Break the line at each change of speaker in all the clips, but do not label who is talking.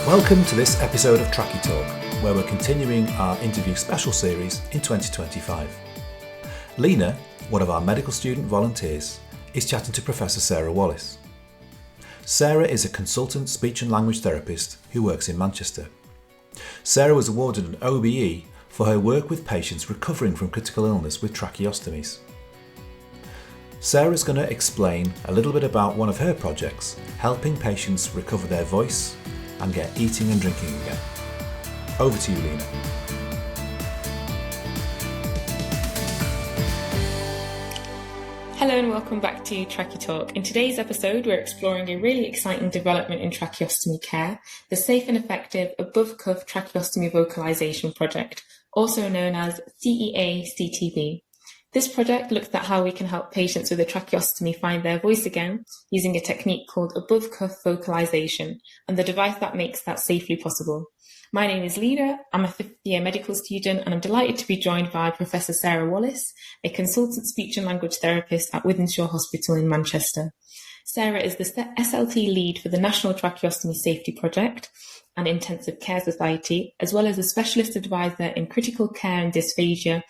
Welcome to this episode of Trache Talk, where we're continuing our interview special series in 2025. Lina, one of our medical student volunteers, is chatting to Professor Sarah Wallace. Sarah is a consultant speech and language therapist who works in Manchester. Sarah was awarded an OBE for her work with patients recovering from critical illness with tracheostomies. Sarah's going to explain a little bit about one of her projects, helping patients recover their voice and get eating and drinking again. Over to you, Lina.
Hello and welcome back to Trache Talk. In today's episode, we're exploring a really exciting development in tracheostomy care, the safe and effective above-cuff tracheostomy vocalisation project, also known as SEACTV. This project looks at how we can help patients with a tracheostomy find their voice again using a technique called above-cuff vocalisation and the device that makes that safely possible. My name is Lina, I'm a fifth-year medical student and I'm delighted to be joined by Professor Sarah Wallace, a consultant speech and language therapist at Wythenshawe Hospital in Manchester. Sarah is the SLT lead for the National Tracheostomy Safety Project and Intensive Care Society, as well as a specialist advisor in critical care and dysphagia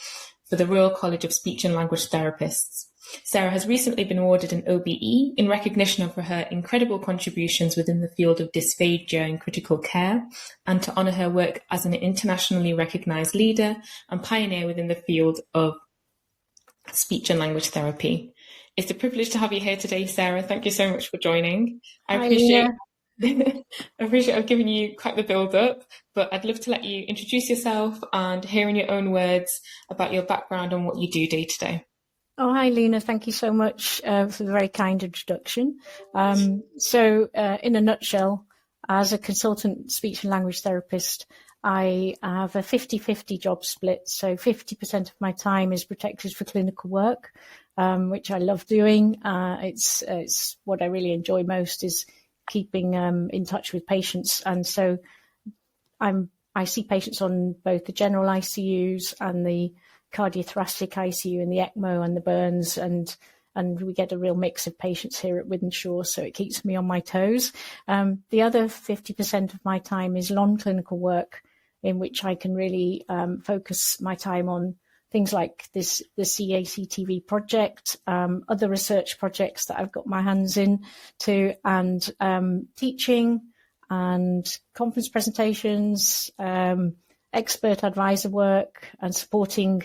for the Royal College of Speech and Language Therapists. Sarah has recently been awarded an OBE in recognition of her incredible contributions within the field of dysphagia in critical care and to honour her work as an internationally recognised leader and pioneer within the field of speech and language therapy. It's a privilege to have you here today, Sarah. Thank you so much for joining. I appreciate I've given you quite the build-up, but I'd love to let you introduce yourself and hear in your own words about your background and what you do day to day.
Oh, hi, Lina. Thank you so much for the very kind introduction. So in a nutshell, as a consultant speech and language therapist, I have a 50-50 job split. So 50% of my time is protected for clinical work, which I love doing. It's what I really enjoy most is keeping in touch with patients. And so I see patients on both the general ICUs and the cardiothoracic ICU and the ECMO and the burns, and we get a real mix of patients here at Wythenshawe, so it keeps me on my toes. The other 50% of my time is non-clinical work, in which I can really focus my time on things like the SEACTV project, other research projects that I've got my hands in to, and teaching and conference presentations, expert advisor work, and supporting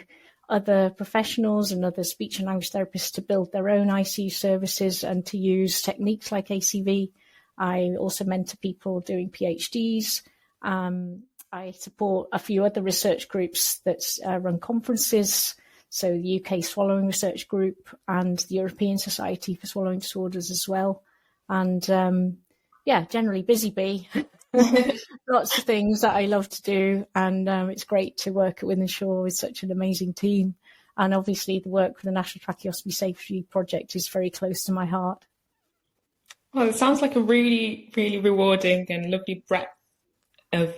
other professionals and other speech and language therapists to build their own ICU services and to use techniques like ACV. I also mentor people doing PhDs. I support a few other research groups that run conferences, so the UK Swallowing Research Group and the European Society for Swallowing Disorders as well. And generally busy bee. Lots of things that I love to do, and it's great to work at Wythenshawe with such an amazing team. And obviously the work for the National Tracheostomy Safety Project is very close to my heart.
Well, it sounds like a really, really rewarding and lovely breadth of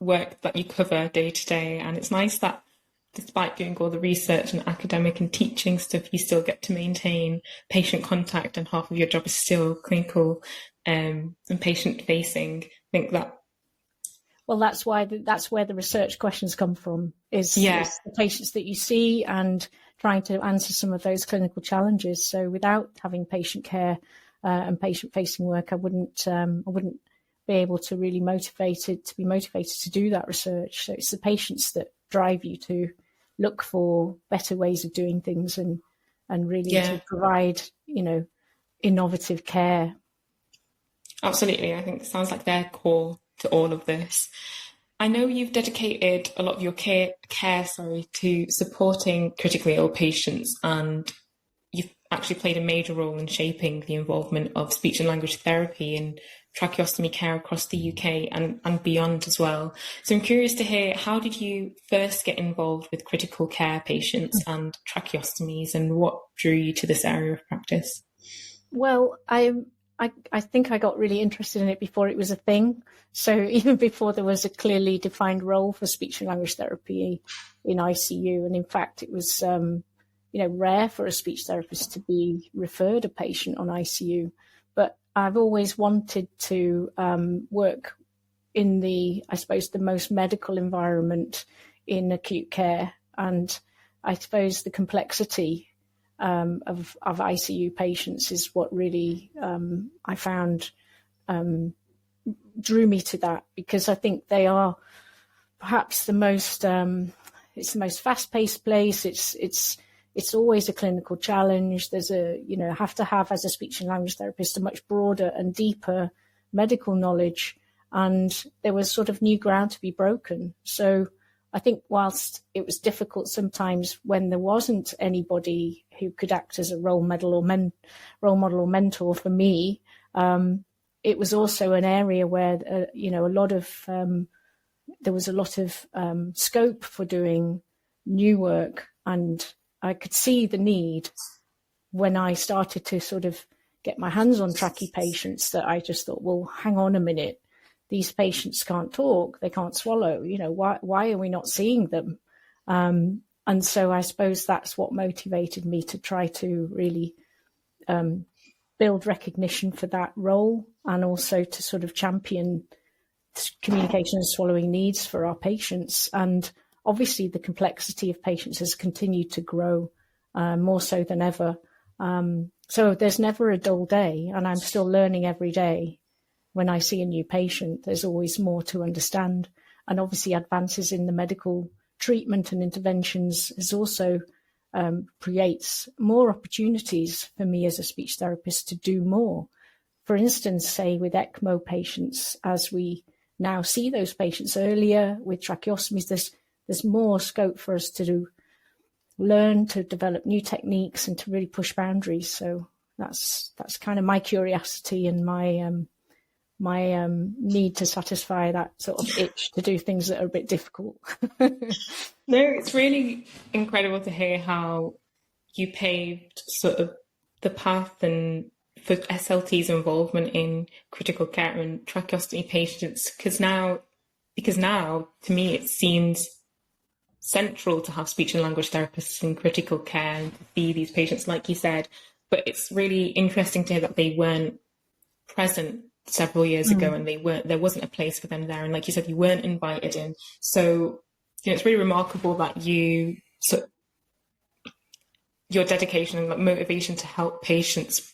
work that you cover day to day, and it's nice that despite doing all the research and academic and teaching stuff, you still get to maintain patient contact, and half of your job is still clinical and patient facing. I think that.
Well, that's where the research questions come from, is the patients that you see and trying to answer some of those clinical challenges. So without having patient care and patient facing work, I wouldn't be able to really be motivated to do that research. So it's the patients that drive you to look for better ways of doing things and really to provide, innovative care.
Absolutely. I think it sounds like they're core to all of this. I know you've dedicated a lot of your care to supporting critically ill patients, and you've actually played a major role in shaping the involvement of speech and language therapy in tracheostomy care across the UK and beyond as well. So I'm curious to hear, how did you first get involved with critical care patients and tracheostomies, and what drew you to this area of practice?
Well, I think I got really interested in it before it was a thing. So even before there was a clearly defined role for speech and language therapy in ICU. And in fact, it was, rare for a speech therapist to be referred a patient on ICU. But I've always wanted to work in the, I suppose, the most medical environment in acute care. And I suppose the complexity of ICU patients is what really I found drew me to that, because I think they are perhaps the most it's the most fast-paced place. It's always a clinical challenge. There's have to have, as a speech and language therapist, a much broader and deeper medical knowledge, and there was sort of new ground to be broken. So I think whilst it was difficult sometimes when there wasn't anybody who could act as a role model or mentor for me, it was also an area where there was a lot of scope for doing new work, and I could see the need when I started to sort of get my hands on trachea patients, that I just thought, well, hang on a minute, these patients can't talk, they can't swallow, why are we not seeing them? And so I suppose that's what motivated me to try to really build recognition for that role, and also to sort of champion communication and swallowing needs for our patients. And obviously the complexity of patients has continued to grow more so than ever. So there's never a dull day, and I'm still learning every day. When I see a new patient, there's always more to understand. And obviously advances in the medical treatment and interventions is also creates more opportunities for me as a speech therapist to do more. For instance, say with ECMO patients, as we now see those patients earlier with tracheostomies, there's more scope for us to learn, to develop new techniques and to really push boundaries. So that's kind of my curiosity and my need to satisfy that sort of itch to do things that are a bit difficult.
No, it's really incredible to hear how you paved sort of the path and for SLT's involvement in critical care and tracheostomy patients, because now to me it seems central to have speech and language therapists in critical care and to see these patients, like you said. But it's really interesting to hear that they weren't present several years ago, and there wasn't a place for them there, and like you said, you weren't invited in. So it's really remarkable that your dedication and motivation to help patients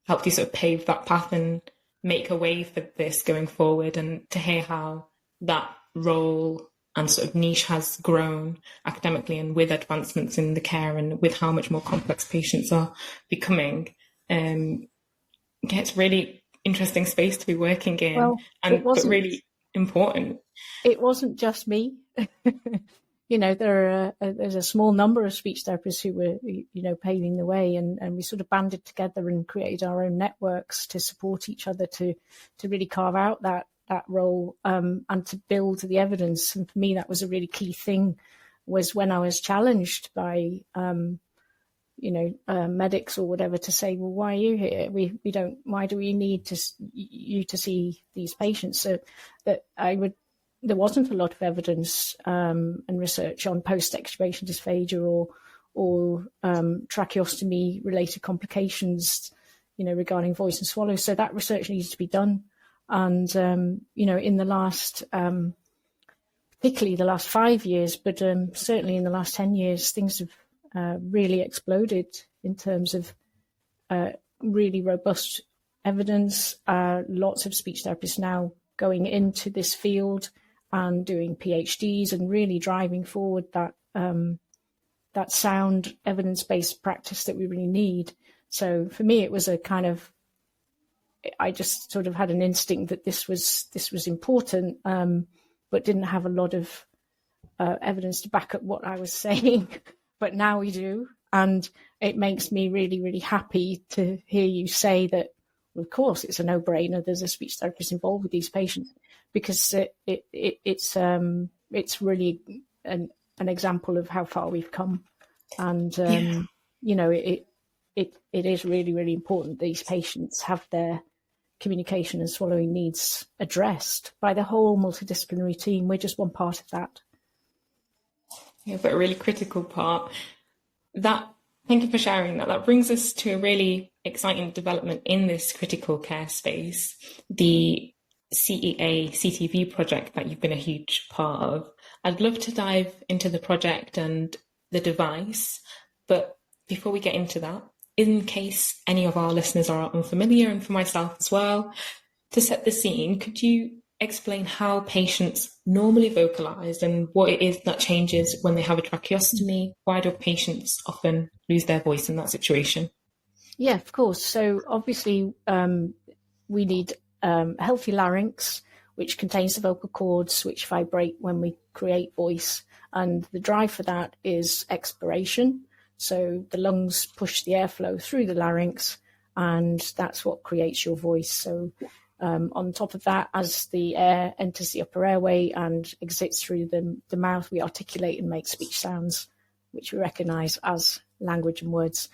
helped you sort of pave that path and make a way for this going forward, and to hear how that role and sort of niche has grown academically and with advancements in the care and with how much more complex patients are becoming. It's really interesting space to be working in, but really important.
It wasn't just me. There's a small number of speech therapists who were, paving the way, and we sort of banded together and created our own networks to support each other to really carve out that role and to build the evidence. And for me, that was a really key thing, was when I was challenged by medics or whatever to say, well, why are you here? Why do we need you to see these patients? So that there wasn't a lot of evidence and research on post-extubation dysphagia or tracheostomy related complications, regarding voice and swallow. So that research needs to be done. And, in the last, particularly the last 5 years, but certainly in the last 10 years, things have really exploded in terms of really robust evidence. Lots of speech therapists now going into this field and doing PhDs and really driving forward that sound evidence-based practice that we really need. So for me, it was a kind of, I just sort of had an instinct that this was important, but didn't have a lot of evidence to back up what I was saying. But now we do, and it makes me really, really happy to hear you say that. Well, of course, it's a no-brainer. There's a speech therapist involved with these patients, because it's really an example of how far we've come, and it is really, really important that these patients have their communication and swallowing needs addressed by the whole multidisciplinary team. We're just one part of that.
Yeah, but a really critical part. Thank you for sharing that. That brings us to a really exciting development in this critical care space, the SEACTV project that you've been a huge part of. I'd love to dive into the project and the device, but before we get into that, in case any of our listeners are unfamiliar, and for myself as well, to set the scene, could you explain how patients normally vocalize and what it is that changes when they have a tracheostomy? Why do patients often lose their voice in that situation?
Yeah, of course. So obviously we need a healthy larynx, which contains the vocal cords which vibrate when we create voice. And the drive for that is expiration. So the lungs push the airflow through the larynx, and that's what creates your voice. So on top of that, as the air enters the upper airway and exits through the mouth, we articulate and make speech sounds, which we recognise as language and words.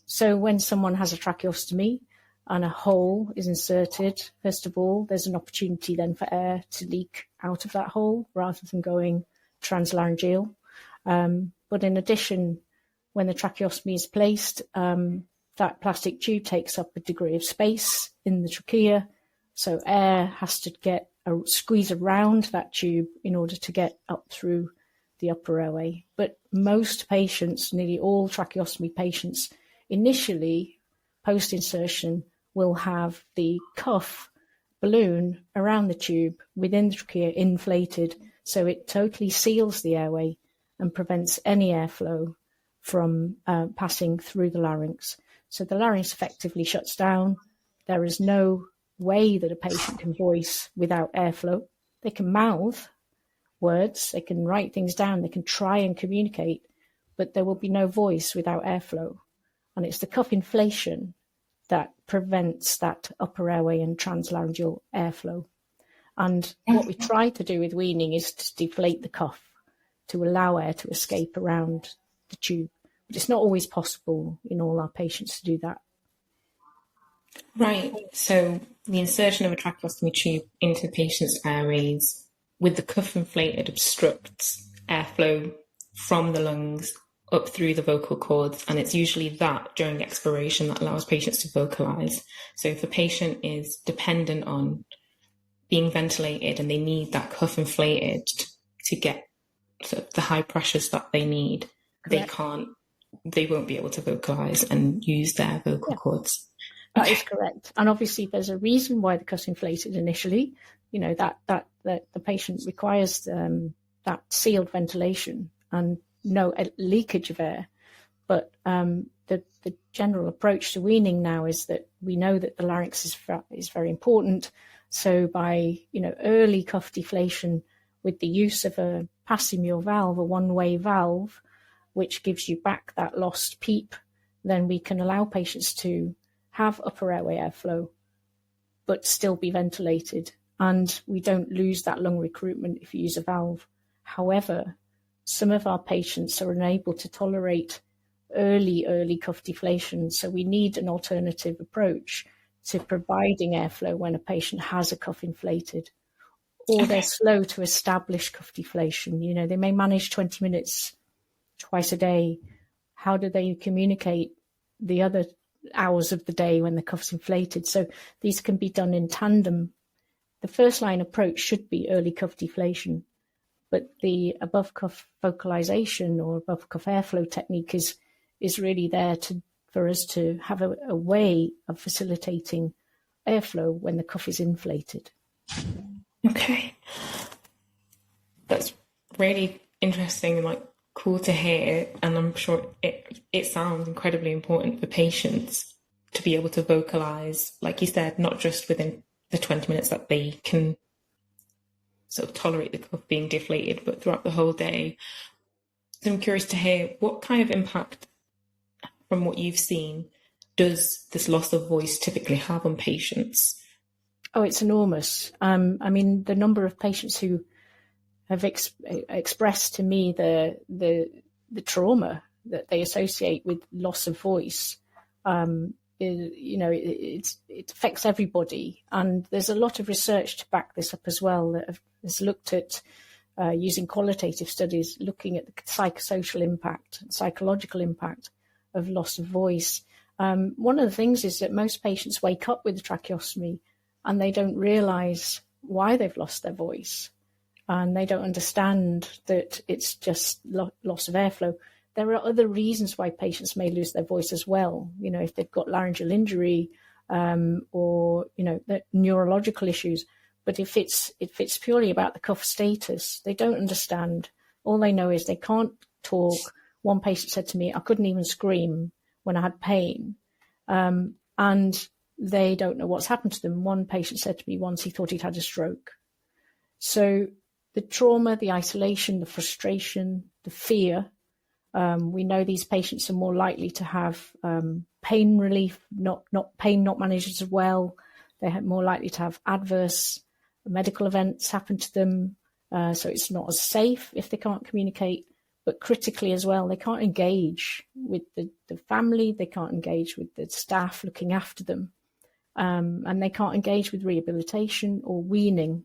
So when someone has a tracheostomy and a hole is inserted, first of all, there's an opportunity then for air to leak out of that hole rather than going translaryngeal. But in addition, when the tracheostomy is placed, that plastic tube takes up a degree of space in the trachea, so air has to get a squeeze around that tube in order to get up through the upper airway. But most patients, nearly all tracheostomy patients, initially, post-insertion, will have the cuff balloon around the tube within the trachea inflated, so it totally seals the airway and prevents any airflow from passing through the larynx. So the larynx effectively shuts down. There is no way that a patient can voice without airflow. They can mouth words, they can write things down, they can try and communicate, but there will be no voice without airflow. And it's the cuff inflation that prevents that upper airway and translaryngeal airflow. And what we try to do with weaning is to deflate the cuff to allow air to escape around the tube. But it's not always possible in all our patients to do that.
Right. So the insertion of a tracheostomy tube into the patient's airways with the cuff inflated obstructs airflow from the lungs up through the vocal cords, and it's usually that during expiration that allows patients to vocalize. So if a patient is dependent on being ventilated and they need that cuff inflated to get sort of the high pressures that they need,
Correct.
they won't be able to vocalize and use their vocal cords.
That is correct. And obviously there's a reason why the cuff's inflated initially, you know, that the patient requires that sealed ventilation and no leakage of air. But the general approach to weaning now is that we know that the larynx is very important. So by, early cuff deflation with the use of a passimure valve, a one-way valve, which gives you back that lost PEEP, then we can allow patients to have upper airway airflow, but still be ventilated. And we don't lose that lung recruitment if you use a valve. However, some of our patients are unable to tolerate early cuff deflation. So we need an alternative approach to providing airflow when a patient has a cuff inflated, or they're slow to establish cuff deflation. They may manage 20 minutes twice a day. How do they communicate the other hours of the day when the cuff's inflated? So these can be done in tandem. The first line approach should be early cuff deflation, but the above cuff vocalization or above cuff airflow technique is really there for us to have a way of facilitating airflow when the cuff is inflated.
Okay. That's really interesting and cool to hear, and I'm sure it sounds incredibly important for patients to be able to vocalize, like you said, not just within the 20 minutes that they can sort of tolerate the cuff being deflated, but throughout the whole day. So I'm curious to hear what kind of impact, from what you've seen, does this loss of voice typically have on patients?
Oh, it's enormous. The number of patients who have expressed to me the trauma that they associate with loss of voice. It affects everybody, and there's a lot of research to back this up as well that has looked at using qualitative studies, looking at the psychosocial impact, psychological impact of loss of voice. One of the things is that most patients wake up with a tracheostomy and they don't realise why they've lost their voice, and they don't understand that it's just loss of airflow. There are other reasons why patients may lose their voice as well. You know, if they've got laryngeal injury or, you know, neurological issues. But if it's purely about the cuff status, they don't understand. All they know is they can't talk. One patient said to me, I couldn't even scream when I had pain. And they don't know what's happened to them. One patient said to me once he thought he'd had a stroke. So the trauma, the isolation, the frustration, the fear, we know these patients are more likely to have pain relief, not managed as well. They're more likely to have adverse medical events happen to them. So it's not as safe if they can't communicate. But critically as well, they can't engage with the family, they can't engage with the staff looking after them, and they can't engage with rehabilitation or weaning,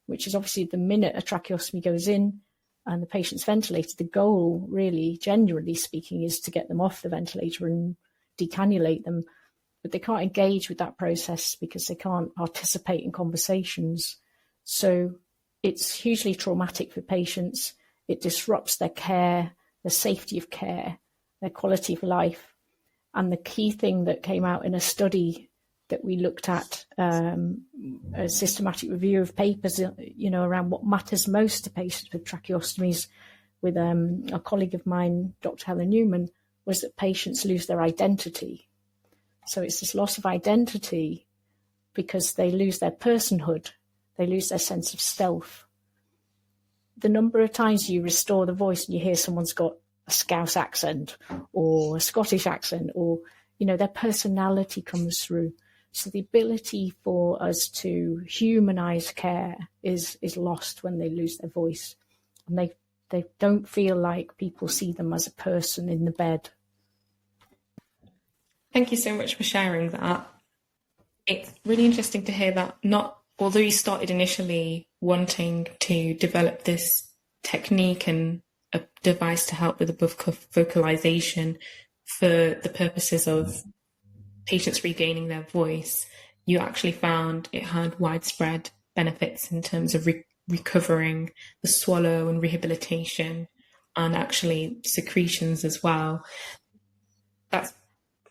which is obviously the minute a tracheostomy goes in and the patient's ventilated, the goal really, generally speaking, is to get them off the ventilator and decannulate them. But they can't engage with that process because they can't participate in conversations. So it's hugely traumatic for patients. It disrupts their care, their safety of care, their quality of life. And the key thing that came out in a study that we looked at, a systematic review of papers, you know, around what matters most to patients with tracheostomies with a colleague of mine, Dr. Helen Newman, was that patients lose their identity. So it's this loss of identity because they lose their personhood, they lose their sense of self. The number of times you restore the voice and you hear someone's got a Scouse accent or a Scottish accent, or, you know, their personality comes through. So the ability for us to humanize care is lost when they lose their voice. And they don't feel like people see them as a person in the bed.
Thank you so much for sharing that. It's really interesting to hear that although you started initially wanting to develop this technique and a device to help with above cuff vocalization for the purposes of patients regaining their voice, you actually found it had widespread benefits in terms of recovering the swallow and rehabilitation and actually secretions as well. That's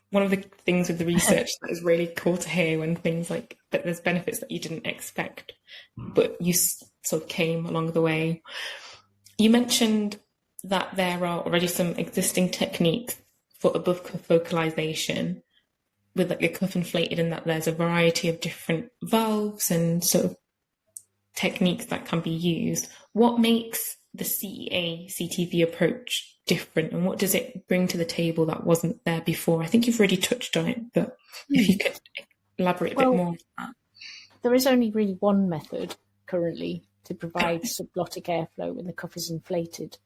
one of the things with the research that is really cool to hear, when things like that there's benefits that you didn't expect, but you sort of came along the way. You mentioned that there are already some existing techniques for above cuff vocalization with like your cuff inflated, and that there's a variety of different valves and sort of techniques that can be used. What makes the CEA CTV approach different, and what does it bring to the table that wasn't there before? I think you've already touched on it, but if you could elaborate a bit more on that.
There is only really one method currently to provide subglottic airflow when the cuff is inflated.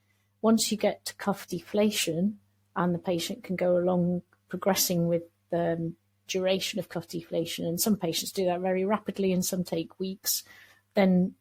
Once you get to cuff deflation and the patient can go along progressing with the duration of cuff deflation, and some patients do that very rapidly and some take weeks, then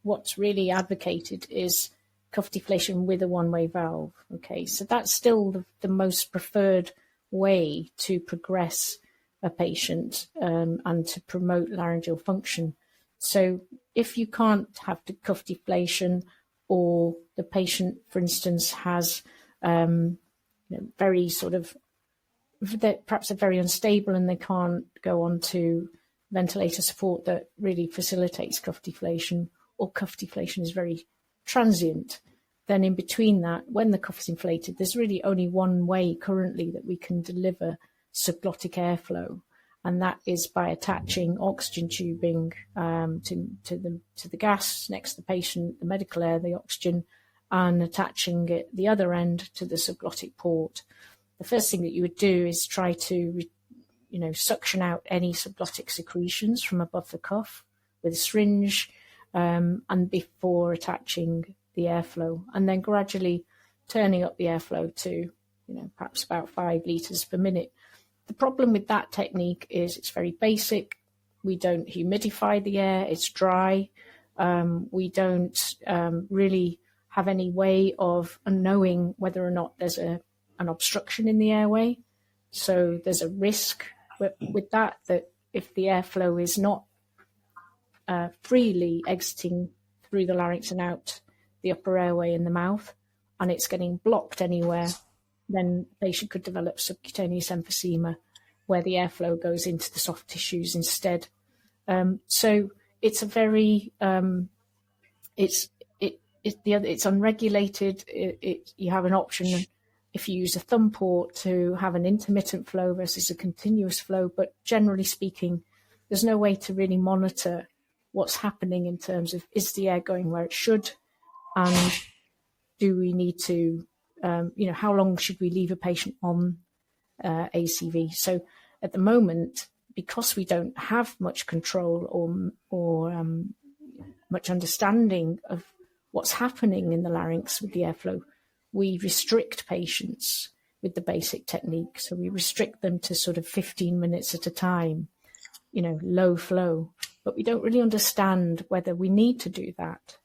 what's really advocated is cuff deflation with a one-way valve. Okay, so that's still the most preferred way to progress a patient and to promote laryngeal function. So if you can't have the cuff deflation, or the patient, for instance, has very sort of, perhaps they're very unstable and they can't go on to ventilator support that really facilitates cuff deflation, or cuff deflation is very transient, then in between that, when the cuff is inflated, there's really only one way currently that we can deliver subglottic airflow, and that is by attaching oxygen tubing to the gas next to the patient, the medical air, the oxygen, and attaching it the other end to the subglottic port. The first thing that you would do is try to suction out any subglottic secretions from above the cuff with a syringe, and before attaching the airflow, and then gradually turning up the airflow to, perhaps about 5 litres per minute. The problem with that technique is it's very basic. We don't humidify the air, it's dry. We don't really have any way of knowing whether or not there's an obstruction in the airway. So there's a risk with that if the airflow is not freely exiting through the larynx and out the upper airway in the mouth, and it's getting blocked anywhere, then the patient could develop subcutaneous emphysema, where the airflow goes into the soft tissues instead. So it's a very it's unregulated. You have an option if you use a thumb port to have an intermittent flow versus a continuous flow, but generally speaking, there's no way to really monitor what's happening in terms of, is the air going where it should, and do we need to, how long should we leave a patient on ACV? So at the moment, because we don't have much control or much understanding of what's happening in the larynx with the airflow, we restrict patients with the basic technique. So we restrict them to sort of 15 minutes at a time, low flow. But we don't really understand whether we need to do that,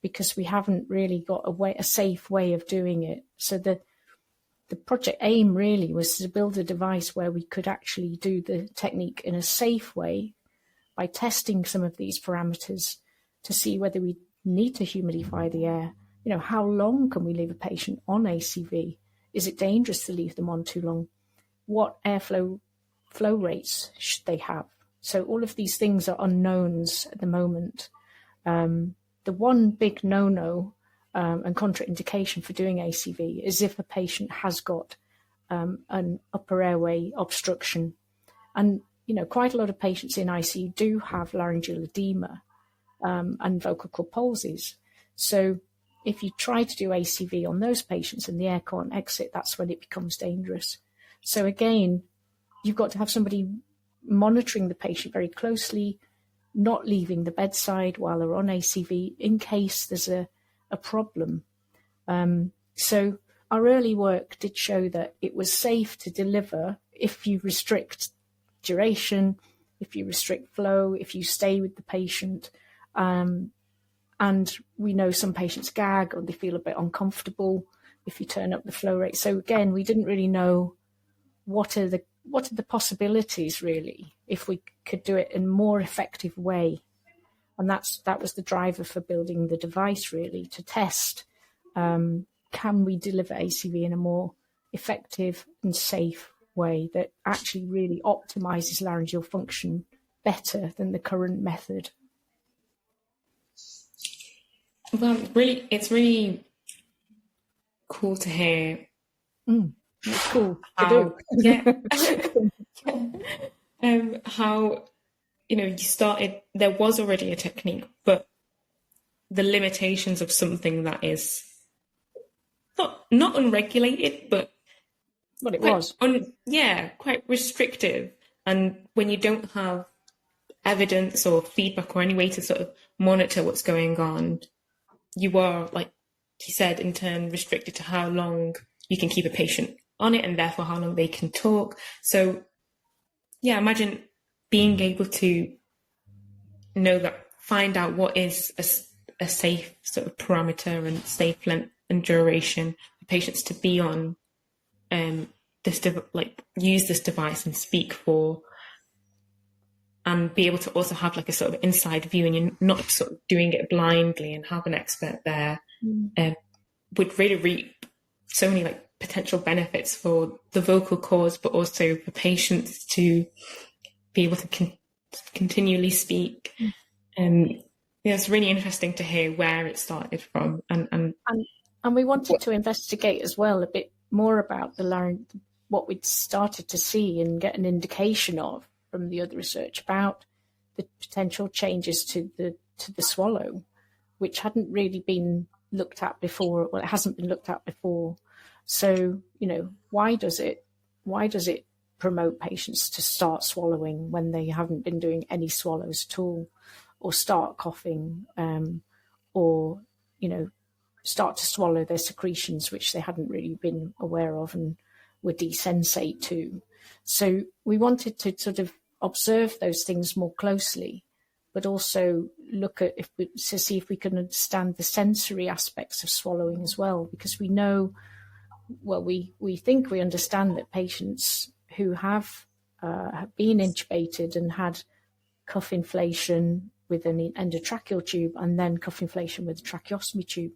because we haven't really got a safe way of doing it. So the project aim really was to build a device where we could actually do the technique in a safe way by testing some of these parameters to see whether we need to humidify the air. How long can we leave a patient on ACV? Is it dangerous to leave them on too long? What airflow flow rates should they have? So all of these things are unknowns at the moment. The one big no-no and contraindication for doing ACV is if a patient has got an upper airway obstruction. And, quite a lot of patients in ICU do have laryngeal edema and vocal cord palsies. So if you try to do ACV on those patients and the air can't exit, that's when it becomes dangerous. So again, you've got to have somebody monitoring the patient very closely, not leaving the bedside while they're on ACV in case there's a problem. So our early work did show that it was safe to deliver if you restrict duration, if you restrict flow, if you stay with the patient. And we know some patients gag or they feel a bit uncomfortable if you turn up the flow rate. So again, we didn't really know what are the possibilities really if we could do it in a more effective way. And that was the driver for building the device, really, to test, can we deliver ACV in a more effective and safe way that actually really optimizes laryngeal function better than the current method.
Well, it's really cool to hear.
It's cool to do.
Yeah. How, you started, there was already a technique, but the limitations of something that is not unregulated, but
what it was.
Quite restrictive. And when you don't have evidence or feedback or any way to sort of monitor what's going on, you are, like you said, in turn restricted to how long you can keep a patient on it and therefore how long they can talk. So, yeah, imagine being able to know that, find out what is a safe sort of parameter and safe length and duration for patients to be on use this device and speak for, and be able to also have like a sort of inside view, and you're not sort of doing it blindly, and have an expert there would really reap so many like potential benefits for the vocal cords, but also for patients to be able to continually speak. It's really interesting to hear where it started from, and
we wanted to investigate as well a bit more about what we'd started to see and get an indication of from the other research about the potential changes to the swallow, which hadn't really been looked at before. Well, it hasn't been looked at before. So, why does it promote patients to start swallowing when they haven't been doing any swallows at all, or start coughing, or, start to swallow their secretions, which they hadn't really been aware of and were desensate to. So we wanted to sort of observe those things more closely, but also look at to see if we can understand the sensory aspects of swallowing as well, because we know, well, we think we understand that patients who have been intubated and had cuff inflation with an endotracheal tube and then cuff inflation with a tracheostomy tube,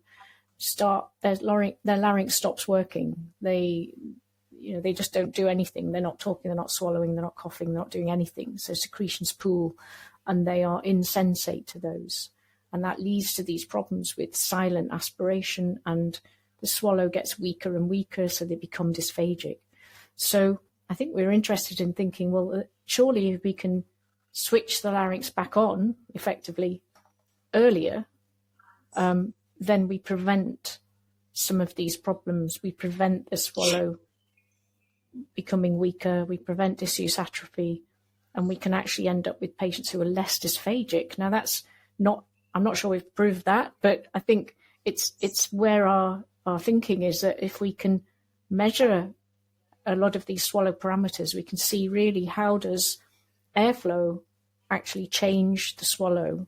their larynx stops working. They just don't do anything. They're not talking, they're not swallowing, they're not coughing, they're not doing anything. So secretions pool and they are insensate to those. And that leads to these problems with silent aspiration, and the swallow gets weaker and weaker, so they become dysphagic. So I think we're interested in thinking, well, surely if we can switch the larynx back on effectively earlier, then we prevent some of these problems. We prevent the swallow becoming weaker, we prevent disuse atrophy, and we can actually end up with patients who are less dysphagic. Now, I'm not sure we've proved that, but I think it's where our thinking is that if we can measure a lot of these swallow parameters, we can see really how does airflow actually change the swallow,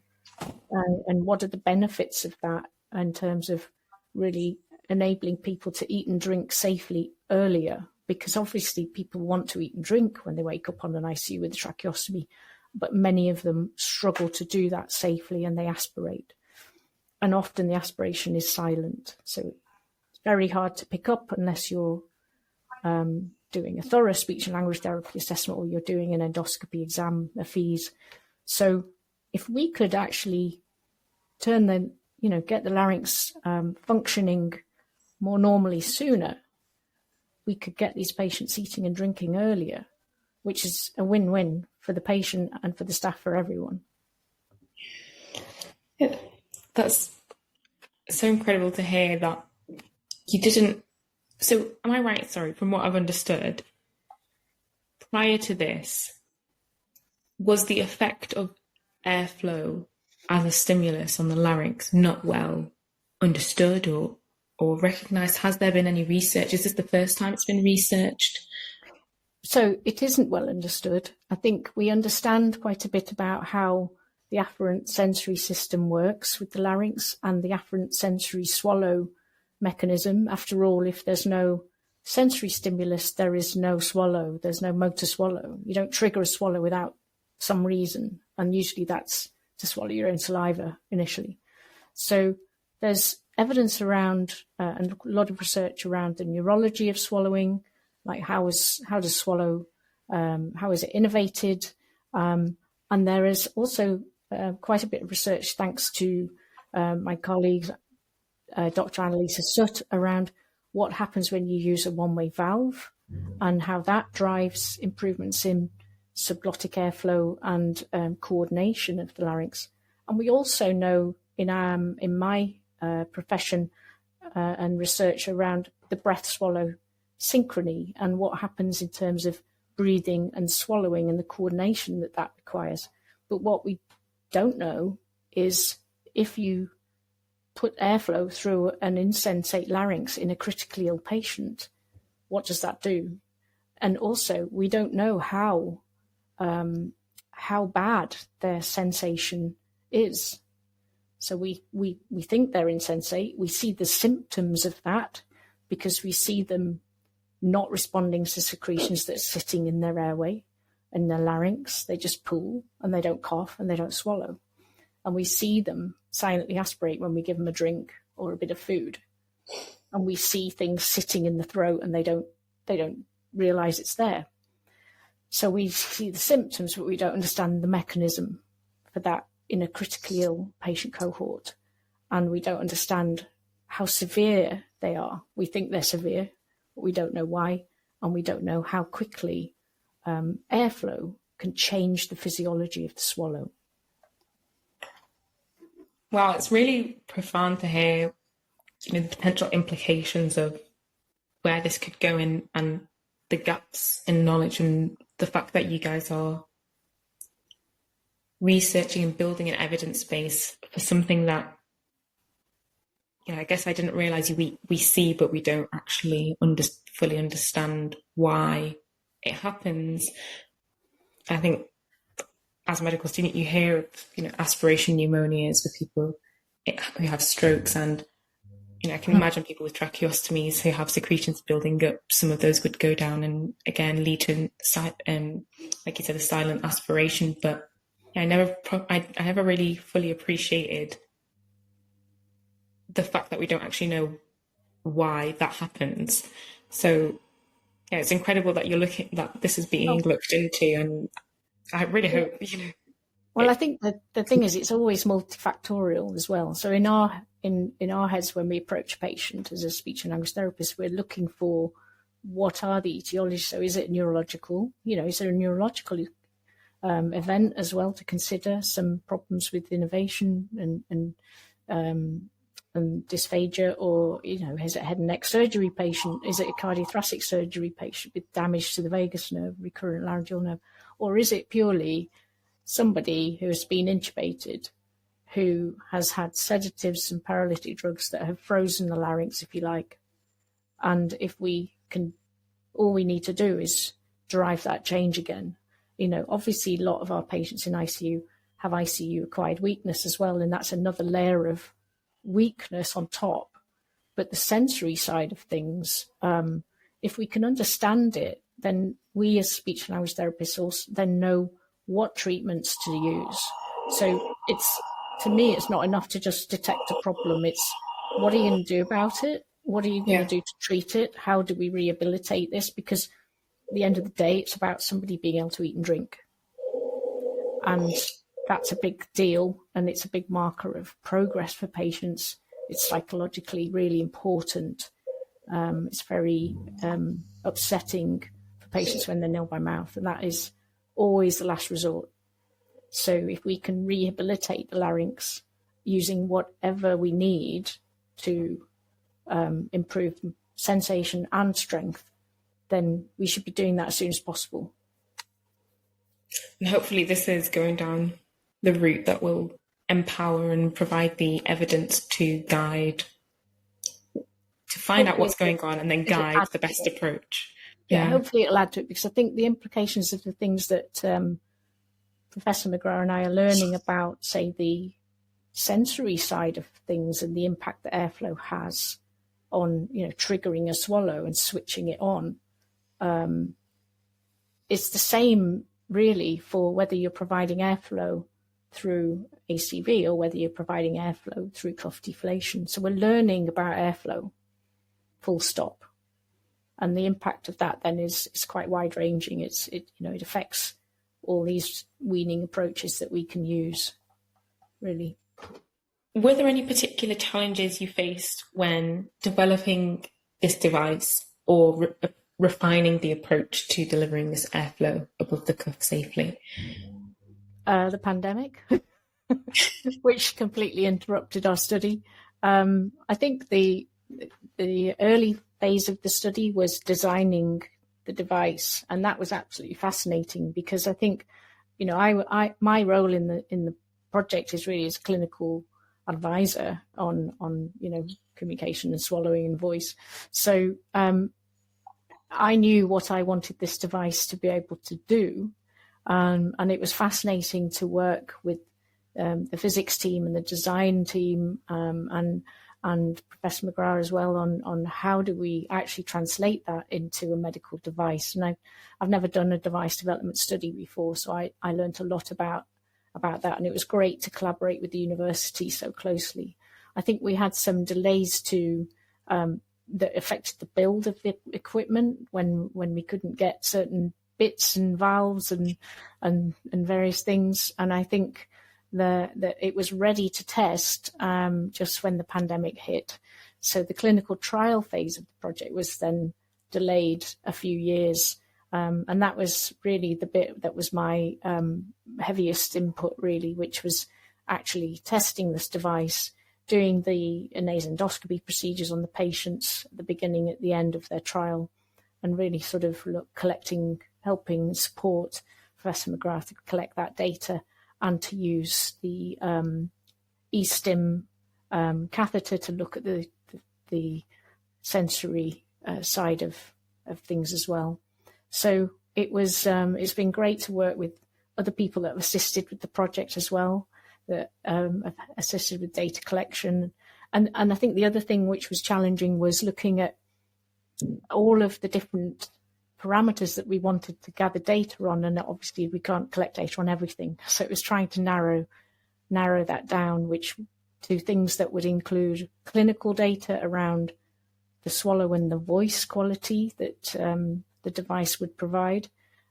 and what are the benefits of that in terms of really enabling people to eat and drink safely earlier. Because obviously people want to eat and drink when they wake up on an ICU with a tracheostomy, but many of them struggle to do that safely and they aspirate. And often the aspiration is silent. So it's very hard to pick up unless you're doing a thorough speech and language therapy assessment, or you're doing an endoscopy exam, a FEES. So if we could actually get the larynx functioning more normally sooner, we could get these patients eating and drinking earlier, which is a win-win for the patient and for the staff, for everyone.
Yeah, that's so incredible to hear that you didn't. So am I right? Sorry, from what I've understood, prior to this, was the effect of airflow as a stimulus on the larynx not well understood or recognised? Has there been any research? Is this the first time it's been researched?
So it isn't well understood. I think we understand quite a bit about how the afferent sensory system works with the larynx and the afferent sensory swallow mechanism. After all, if there's no sensory stimulus, there is no swallow. There's no motor swallow. You don't trigger a swallow without some reason. And usually that's to swallow your own saliva initially. So there's evidence around and a lot of research around the neurology of swallowing, like how is it innervated, and there is also quite a bit of research, thanks to my colleagues, Dr. Annalisa Sutt, around what happens when you use a one-way valve and how that drives improvements in subglottic airflow and coordination of the larynx. And we also know in my profession and research around the breath-swallow synchrony and what happens in terms of breathing and swallowing and the coordination that requires. But what we don't know is if you put airflow through an insensate larynx in a critically ill patient, what does that do? And also, we don't know how bad their sensation is. So we think they're insensate. We see the symptoms of that because we see them not responding to secretions that are sitting in their airway and their larynx. They just pool and they don't cough and they don't swallow. And we see them silently aspirate when we give them a drink or a bit of food. And we see things sitting in the throat and they don't realize it's there. So we see the symptoms, but we don't understand the mechanism for that in a critically ill patient cohort. And we don't understand how severe they are. We think they're severe, but we don't know why. And we don't know how quickly airflow can change the physiology of the swallow.
Wow, it's really profound to hear, the potential implications of where this could go in and the gaps in knowledge, and the fact that you guys are researching and building an evidence base for something that, I guess I didn't realise we see, but we don't actually fully understand why it happens. I think as a medical student, you hear of, aspiration pneumonias with people who have strokes, and, I can imagine people with tracheostomies who have secretions building up. Some of those would go down and, again, lead to, like you said, a silent aspiration. But I never really fully appreciated the fact that we don't actually know why that happens. So yeah, it's incredible that that this is being looked into, and I really hope,
Well, I think that the thing is, it's always multifactorial as well. So in our heads, when we approach a patient as a speech and language therapist, we're looking for what are the etiologies. So is it neurological? Is there a neurological event as well to consider? Some problems with innovation and dysphagia, or is it a head and neck surgery patient? Is it a cardiothoracic surgery patient with damage to the vagus nerve, recurrent laryngeal nerve, or is it purely somebody who has been intubated, who has had sedatives and paralytic drugs that have frozen the larynx, if you like? And if we can, all we need to do is drive that change again. Obviously a lot of our patients in ICU have ICU acquired weakness as well, and that's another layer of weakness on top. But the sensory side of things, if we can understand it, then we as speech and language therapists also then know what treatments to use. So to me, it's not enough to just detect a problem. It's what are you going to do about it? What are you going to do to treat it? How do we rehabilitate this? Because at the end of the day, it's about somebody being able to eat and drink. And that's a big deal, and it's a big marker of progress for patients. It's psychologically really important. It's very upsetting for patients when they're nil by mouth, and that is always the last resort. So if we can rehabilitate the larynx using whatever we need to improve sensation and strength, then we should be doing that as soon as possible.
And hopefully this is going down the route that will empower and provide the evidence to guide, to find out what's going on and then guide the best approach.
Yeah, hopefully it'll add to it, because I think the implications of the things that Professor McGrath and I are learning about, say, the sensory side of things and the impact that airflow has on, triggering a swallow and switching it on. It's the same really for whether you're providing airflow through ACV or whether you're providing airflow through cough deflation. So we're learning about airflow, full stop. And the impact of that then is quite wide ranging. It affects all these weaning approaches that we can use, really.
Were there any particular challenges you faced when developing this device or refining the approach to delivering this airflow above the cuff safely?
The pandemic, which completely interrupted our study. I think the early phase of the study was designing the device, and that was absolutely fascinating, because I think, my role in the project is really as a clinical advisor on communication and swallowing and voice. So I knew what I wanted this device to be able to do. And it was fascinating to work with the physics team and the design team and Professor McGrath as well on how do we actually translate that into a medical device. And I've never done a device development study before, so I learned a lot about that, and it was great to collaborate with the university so closely. I think we had some delays that affected the build of the equipment when we couldn't get certain bits and valves and various things, and I think that it was ready to test just when the pandemic hit. So the clinical trial phase of the project was then delayed a few years, and that was really the bit that was my heaviest input, really, which was actually testing this device, doing the nasendoscopy procedures on the patients at the beginning, at the end of their trial, and really sort of helping support Professor McGrath to collect that data and to use the eStim catheter to look at the sensory side of things as well. So it's been great to work with other people that have assisted with the project as well, that have assisted with data collection. And I think the other thing which was challenging was looking at all of the different parameters that we wanted to gather data on, and obviously we can't collect data on everything. So it was trying to narrow that down, which to things that would include clinical data around the swallow and the voice quality that the device would provide,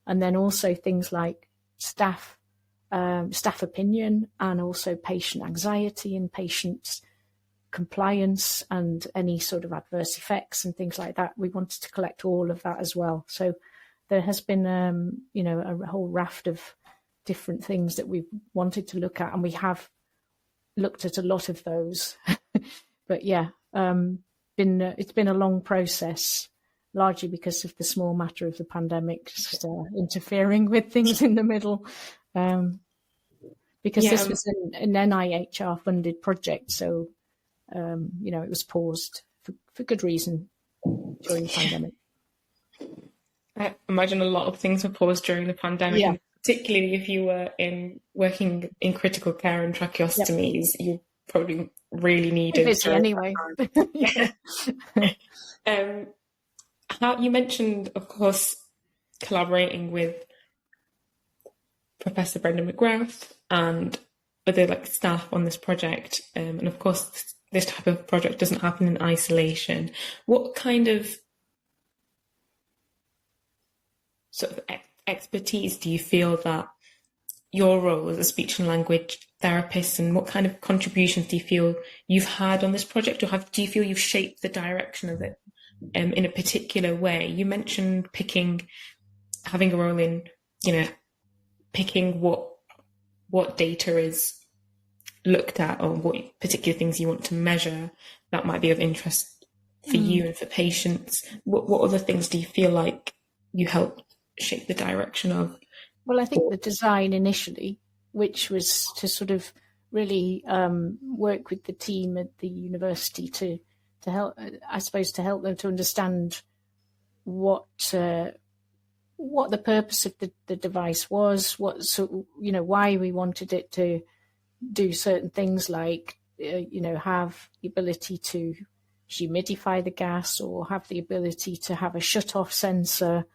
and then also things like staff opinion, and also patient anxiety and patients' compliance and any sort of adverse effects and things like that. We wanted to collect all of that as well. So there has been, a whole raft of different things that we wanted to look at, and we have looked at a lot of those. But yeah, it's been a long process, largely because of the small matter of the pandemic just interfering with things in the middle. Because this was an NIHR funded project, so it was paused for good reason during the pandemic.
I imagine a lot of things were paused during the pandemic, and particularly if you were working in critical care and tracheostomies, you probably really needed
busy anyway.
How you mentioned, of course, collaborating with Professor Brendan McGrath and other staff on this project, and of course this type of project doesn't happen in isolation. What kind of sort of expertise do you feel that your role as a speech and language therapist, and what kind of contributions do you feel you've had on this project, or do you feel you've shaped the direction of it in a particular way? You mentioned having a role in, picking what data is looked at, or what particular things you want to measure that might be of interest for you and for patients. What other things do you feel like you helped shape the direction of?
Well, I think the design initially, which was to sort of really work with the team at the university to help, I suppose, to help them to understand what the purpose of the device was, why we wanted it to do certain things like, have the ability to humidify the gas, or have the ability to have a shut-off sensor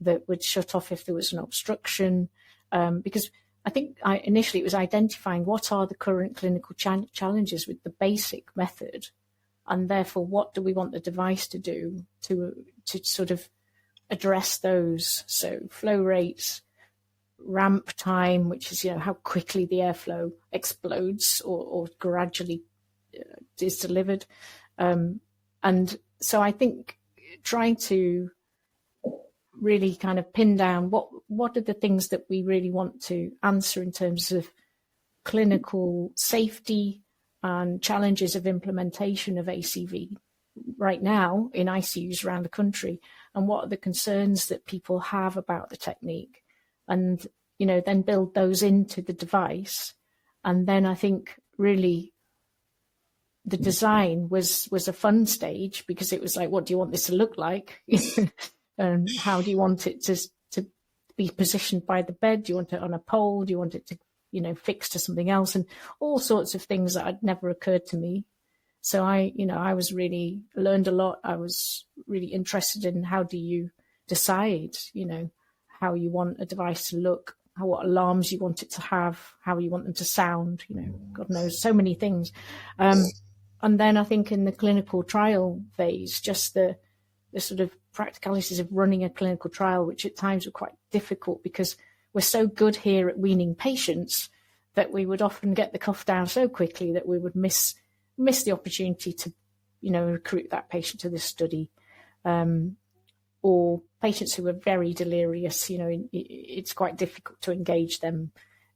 that would shut off if there was an obstruction. Because I think initially it was identifying what are the current clinical challenges with the basic method, and therefore what do we want the device to do to sort of address those. So flow rates, ramp time, which is how quickly the airflow explodes or gradually is delivered, and so I think trying to really kind of pin down what are the things that we really want to answer in terms of clinical safety and challenges of implementation of ACV right now in ICUs around the country, and what are the concerns that people have about the technique, and then build those into the device. And then I think really the design was a fun stage, because it was like, what do you want this to look like? And how do you want it to be positioned by the bed? Do you want it on a pole? Do you want it to, fixed to something else? And all sorts of things that had never occurred to me. So I was really learned a lot. I was really interested in how do you decide, how you want a device to look, what alarms you want it to have, how you want them to sound, God knows, so many things. And then I think in the clinical trial phase, just the sort of practicalities of running a clinical trial, which at times were quite difficult because we're so good here at weaning patients that we would often get the cuff down so quickly that we would miss the opportunity to, recruit that patient to this study. Or patients who were very delirious, it's quite difficult to engage them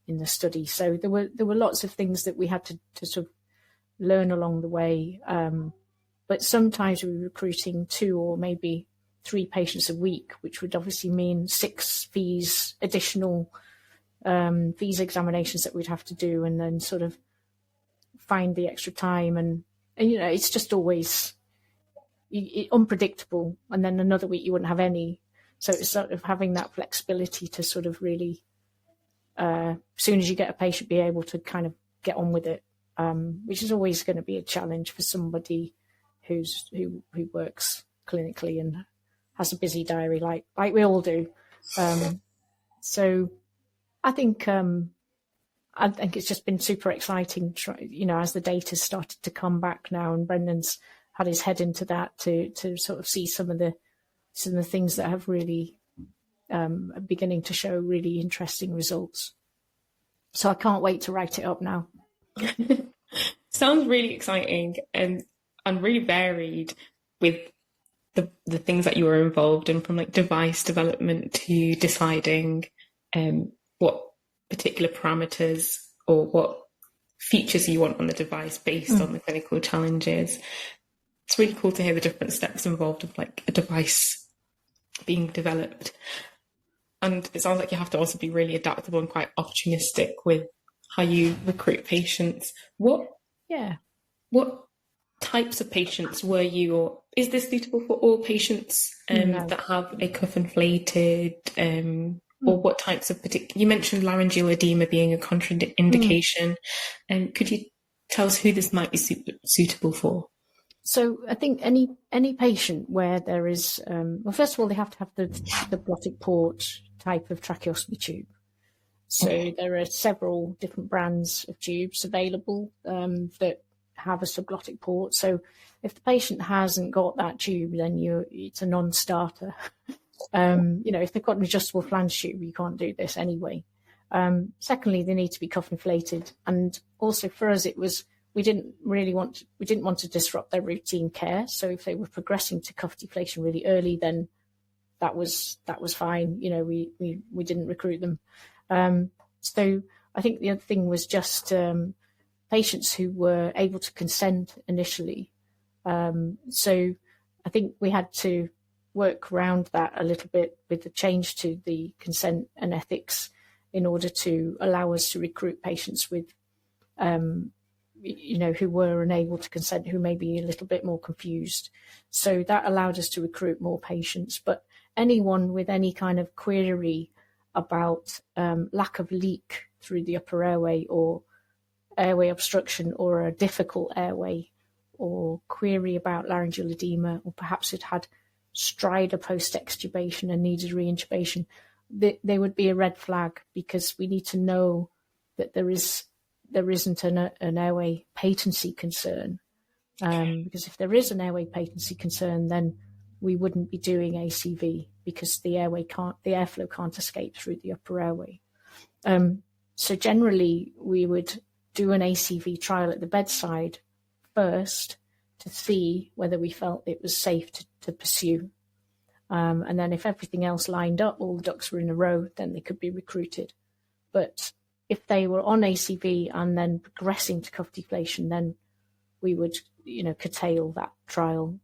in the study. So there were lots of things that we had to sort of learn along the way. But sometimes we were recruiting 2 or maybe 3 patients a week, which would obviously mean 6 additional fees examinations that we'd have to do, and then sort of find the extra time. And it's just always unpredictable. And then another week you wouldn't have any. So it's sort of having that flexibility to sort of really, as soon as you get a patient, be able to kind of get on with it, which is always going to be a challenge for somebody who works clinically and has a busy diary, like we all do. So I think it's just been super exciting, as the data started to come back now, and Brendan's had his head into that to sort of see some of the things that have really are beginning to show really interesting results. So I can't wait to write it up now.
Sounds really exciting and really varied with the things that you were involved in, from like device development to deciding what particular parameters or what features you want on the device based on the clinical challenges. It's really cool to hear the different steps involved of like a device being developed. And it sounds like you have to also be really adaptable and quite opportunistic with how you recruit patients. What types of patients were you, or is this suitable for all patients that have a cuff inflated, or what types of you mentioned laryngeal edema being a contraindication, and could you tell us who this might be suitable for?
So I think any patient where there is, well, first of all, they have to have the glottic port type of tracheostomy tube. So there are several different brands of tubes available that have a subglottic port. So if the patient hasn't got that tube, then it's a non-starter. If they've got an adjustable flange tube, you can't do this anyway. Secondly, they need to be cuff inflated, and also for us, we didn't want to disrupt their routine care. So if they were progressing to cuff deflation really early, then that was fine. We didn't recruit them. So I think the other thing was just patients who were able to consent initially. So I think we had to work around that a little bit with the change to the consent and ethics in order to allow us to recruit patients with, who were unable to consent, who may be a little bit more confused. So that allowed us to recruit more patients. But anyone with any kind of query about lack of leak through the upper airway, or airway obstruction, or a difficult airway, or query about laryngeal edema, or perhaps it had stridor post-extubation and needed reintubation, they would be a red flag, because we need to know that there isn't an airway patency concern. Because if there is an airway patency concern, then we wouldn't be doing ACV, because the airflow can't escape through the upper airway. So generally, we would do an ACV trial at the bedside first to see whether we felt it was safe to pursue. And then if everything else lined up, all the ducks were in a row, then they could be recruited. But if they were on ACV and then progressing to cuff deflation, then we would, curtail that trial,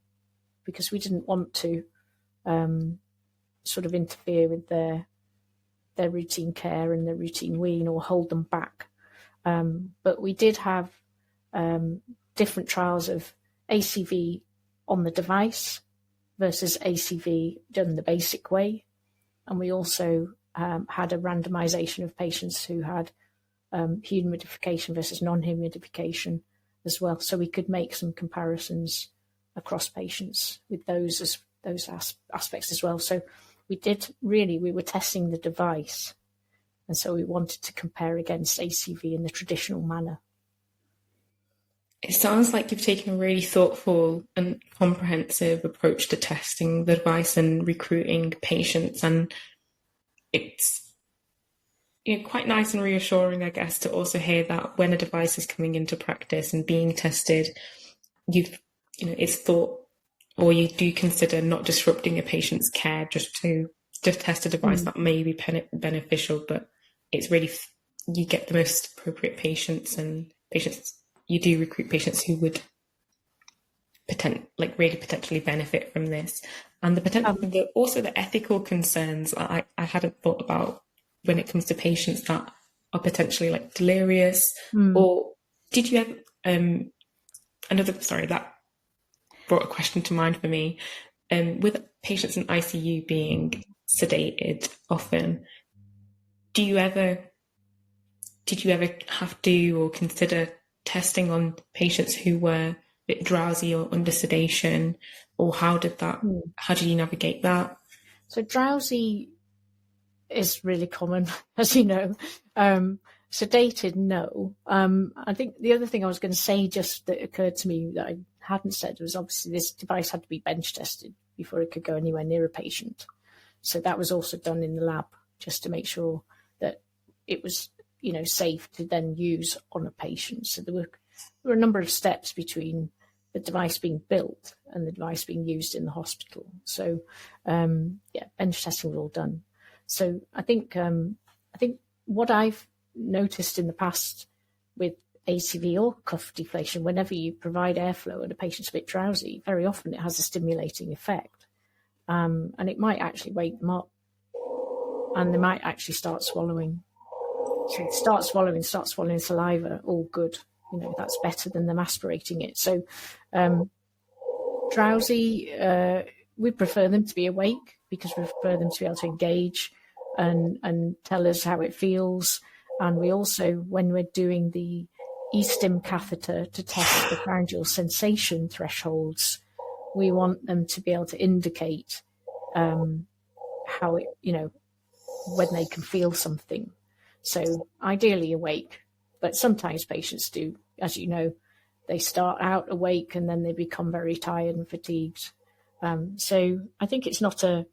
because we didn't want to sort of interfere with their routine care and their routine wean, or hold them back. But we did have different trials of ACV on the device versus ACV done the basic way. And we also had a randomization of patients who had humidification versus non-humidification as well. So we could make some comparisons across patients with those aspects as well. So we were testing the device. And so we wanted to compare against ACV in the traditional manner.
It sounds like you've taken a really thoughtful and comprehensive approach to testing the device and recruiting patients. And it's quite nice and reassuring, I guess, to also hear that when a device is coming into practice and being tested, it's thought, or you do consider not disrupting a patient's care just to test a device that may be beneficial, but it's really, you get the most appropriate patients, and you do recruit patients who would really potentially benefit from this. And also the ethical concerns I hadn't thought about when it comes to patients that are potentially like delirious, or did you have that brought a question to mind for me. With patients in ICU being sedated often, did you ever have to or consider testing on patients who were a bit drowsy or under sedation, or how did you navigate that?
So drowsy is really common, as you know. Sedated, no. I think the other thing I was going to say just that occurred to me that I hadn't said was obviously this device had to be bench tested before it could go anywhere near a patient. So that was also done in the lab just to make sure that it was, safe to then use on a patient. So there were a number of steps between the device being built and the device being used in the hospital. So, bench testing was all done. So I think what I've noticed in the past with ACV or cuff deflation, whenever you provide airflow and a patient's a bit drowsy, very often it has a stimulating effect. And it might actually wake them up and they might actually start swallowing. So start swallowing saliva, all good. That's better than them aspirating it. So drowsy, we prefer them to be awake because we prefer them to be able to engage and tell us how it feels. And we also, when we're doing the e-stim catheter to test the laryngeal sensation thresholds, we want them to be able to indicate how it, when they can feel something. So ideally awake, but sometimes patients do, as you know, they start out awake and then they become very tired and fatigued. So I think it's not a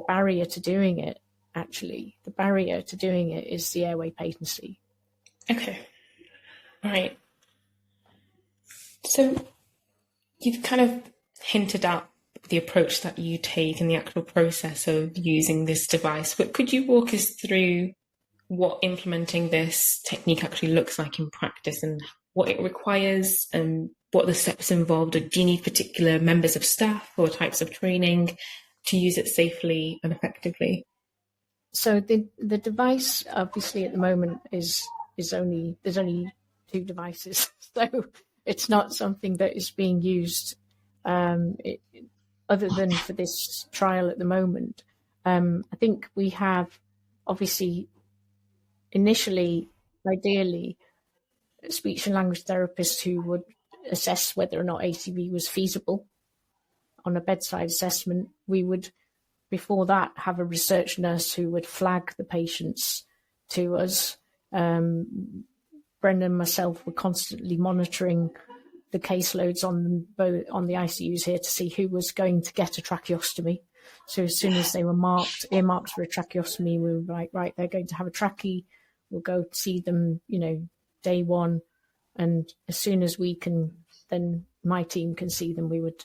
barrier to doing it. Actually, the barrier to doing it is the airway patency.
Okay, right. So you've kind of hinted at the approach that you take and the actual process of using this device, but could you walk us through what implementing this technique actually looks like in practice and what it requires and what the steps involved? Or do you need particular members of staff or types of training to use it safely and effectively?
So the device, obviously, at the moment there's only 2 devices, so it's not something that is being used other than for this trial at the moment. I think we have, obviously, initially, ideally, speech and language therapists who would assess whether or not ACV was feasible on a bedside assessment. We would, before that, have a research nurse who would flag the patients to us. Brendan and myself were constantly monitoring the caseloads on the ICUs here to see who was going to get a tracheostomy. So as soon as they were earmarked for a tracheostomy, we were like, right, they're going to have a trachea. We'll go see them, day one. And as soon as we can, then my team can see them, we would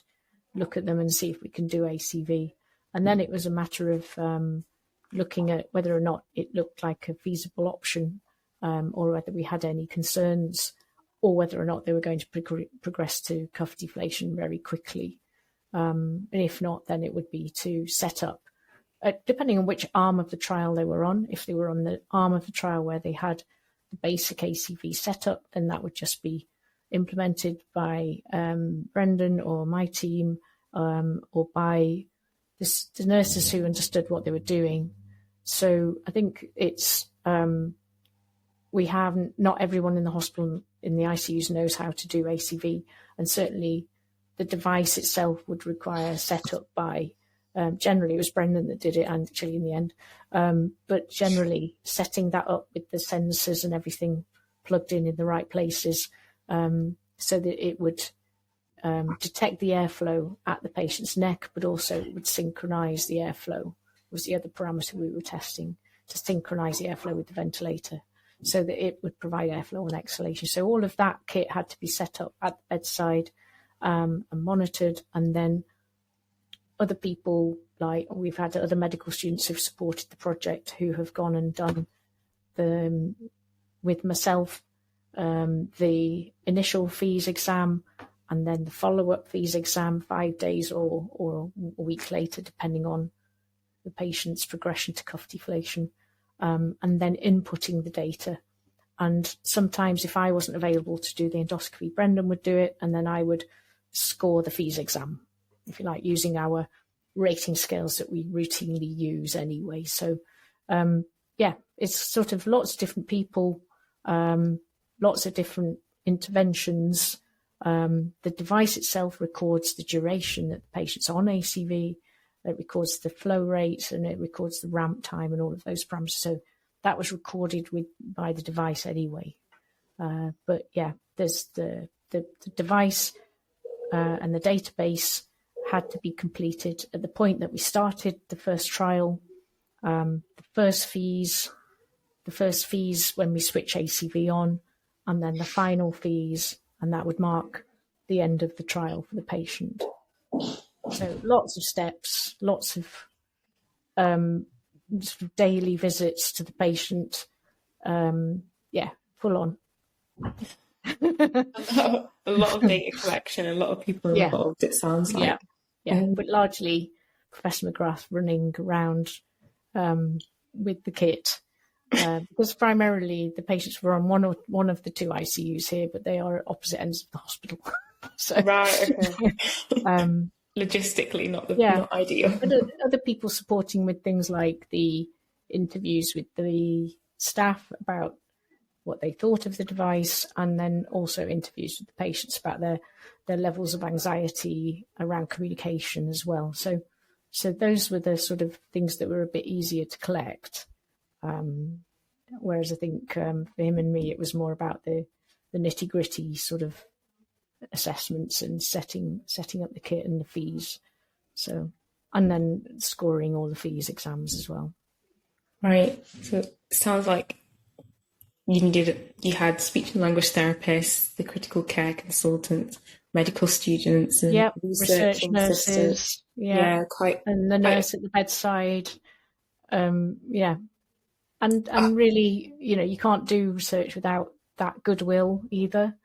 look at them and see if we can do ACV. And then it was a matter of looking at whether or not it looked like a feasible option, or whether we had any concerns, or whether or not they were going to progress to cuff deflation very quickly. And if not, then it would be to set up, depending on which arm of the trial they were on. If they were on the arm of the trial where they had the basic ACV setup, then that would just be implemented by Brendan or my team, or by the nurses who understood what they were doing. So I think it's, we have, not everyone in the hospital, in the ICUs knows how to do ACV, and certainly the device itself would require setup by, generally it was Brendan that did it actually in the end, but generally setting that up with the sensors and everything plugged in the right places, so that it would detect the airflow at the patient's neck, but also it would synchronize the airflow, was the other parameter we were testing, to synchronize the airflow with the ventilator so that it would provide airflow and exhalation. So all of that kit had to be set up at the bedside and monitored. And then other people, like we've had other medical students who've supported the project who have gone and done with myself, the initial fees exam, and then the follow-up fees exam 5 days or a week later, depending on the patient's progression to cuff deflation, and then inputting the data. And sometimes if I wasn't available to do the endoscopy, Brendan would do it, and then I would score the fees exam, if you like, using our rating scales that we routinely use anyway. So, it's sort of lots of different people, lots of different interventions, The device itself records the duration that the patient's on ACV, it records the flow rates, and it records the ramp time and all of those parameters. So that was recorded by the device anyway. But yeah, there's the device and the database had to be completed at the point that we started the first trial. The first fees when we switch ACV on, and then the final fees, and that would mark the end of the trial for the patient. So lots of steps, lots of sort of daily visits to the patient. Yeah, full on.
A lot of data collection, a lot of people involved, it sounds like.
Yeah, but largely Professor McGrath running around with the kit. Because primarily the patients were on one of the two ICUs here, but they are at opposite ends of the hospital. So,
right, okay. Logistically, not ideal.
But other people supporting with things like the interviews with the staff about what they thought of the device, and then also interviews with the patients about their levels of anxiety around communication as well. So those were the sort of things that were a bit easier to collect. Whereas I think for him and me, it was more about the nitty-gritty sort of assessments and setting up the kit and the fees. So, and then scoring all the fees exams as well.
Right. So it sounds like you had speech and language therapists, the critical care consultants, medical students, and
research nurses. And the nurse at the bedside. And really, you can't do research without that goodwill either.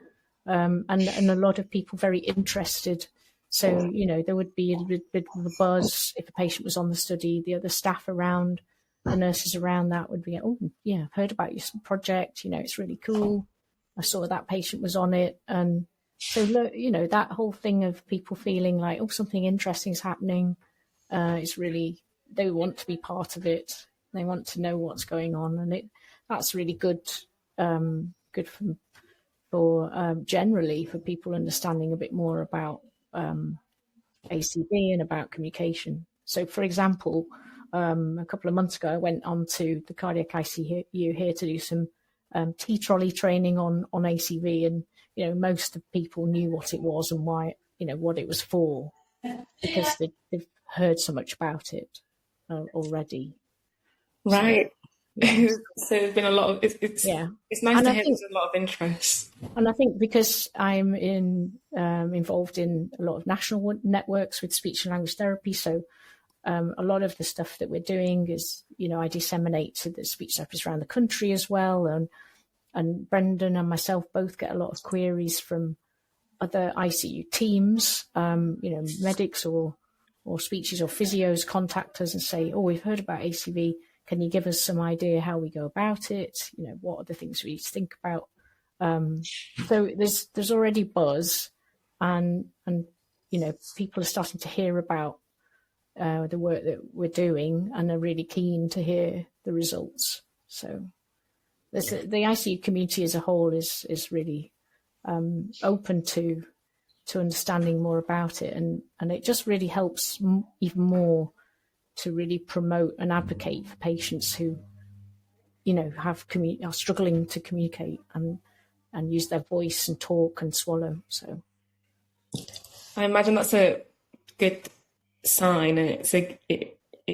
And a lot of people very interested. So, there would be a bit of a buzz if a patient was on the study, the other staff around, the nurses around that would be, oh, yeah, I've heard about your project, it's really cool. I saw that patient was on it. And so, that whole thing of people feeling like, oh, something interesting is happening, is really, they want to be part of it. They want to know what's going on. And that's really good, good for generally for people understanding a bit more about ACV and about communication. So, for example, a couple of months ago, I went on to the cardiac ICU here to do some T-trolley training on ACV, and most of people knew what it was and why, what it was for, because they've heard so much about it already.
Right. So there's been a lot of it's nice to hear there's a lot of interest.
And I think because I'm involved in a lot of national networks with speech and language therapy, so a lot of the stuff that we're doing is, I disseminate to the speech therapists around the country as well. And Brendan and myself both get a lot of queries from other ICU teams, medics or speeches or physios contact us and say, oh, we've heard about ACV. Can you give us some idea how we go about it? What are the things we need to think about? So there's already buzz, and people are starting to hear about the work that we're doing and are really keen to hear the results. So the ICU community as a whole is really open to understanding more about it, and it just really helps even more to really promote and advocate for patients who, are struggling to communicate and use their voice and talk and swallow. So
I imagine that's a good sign, and it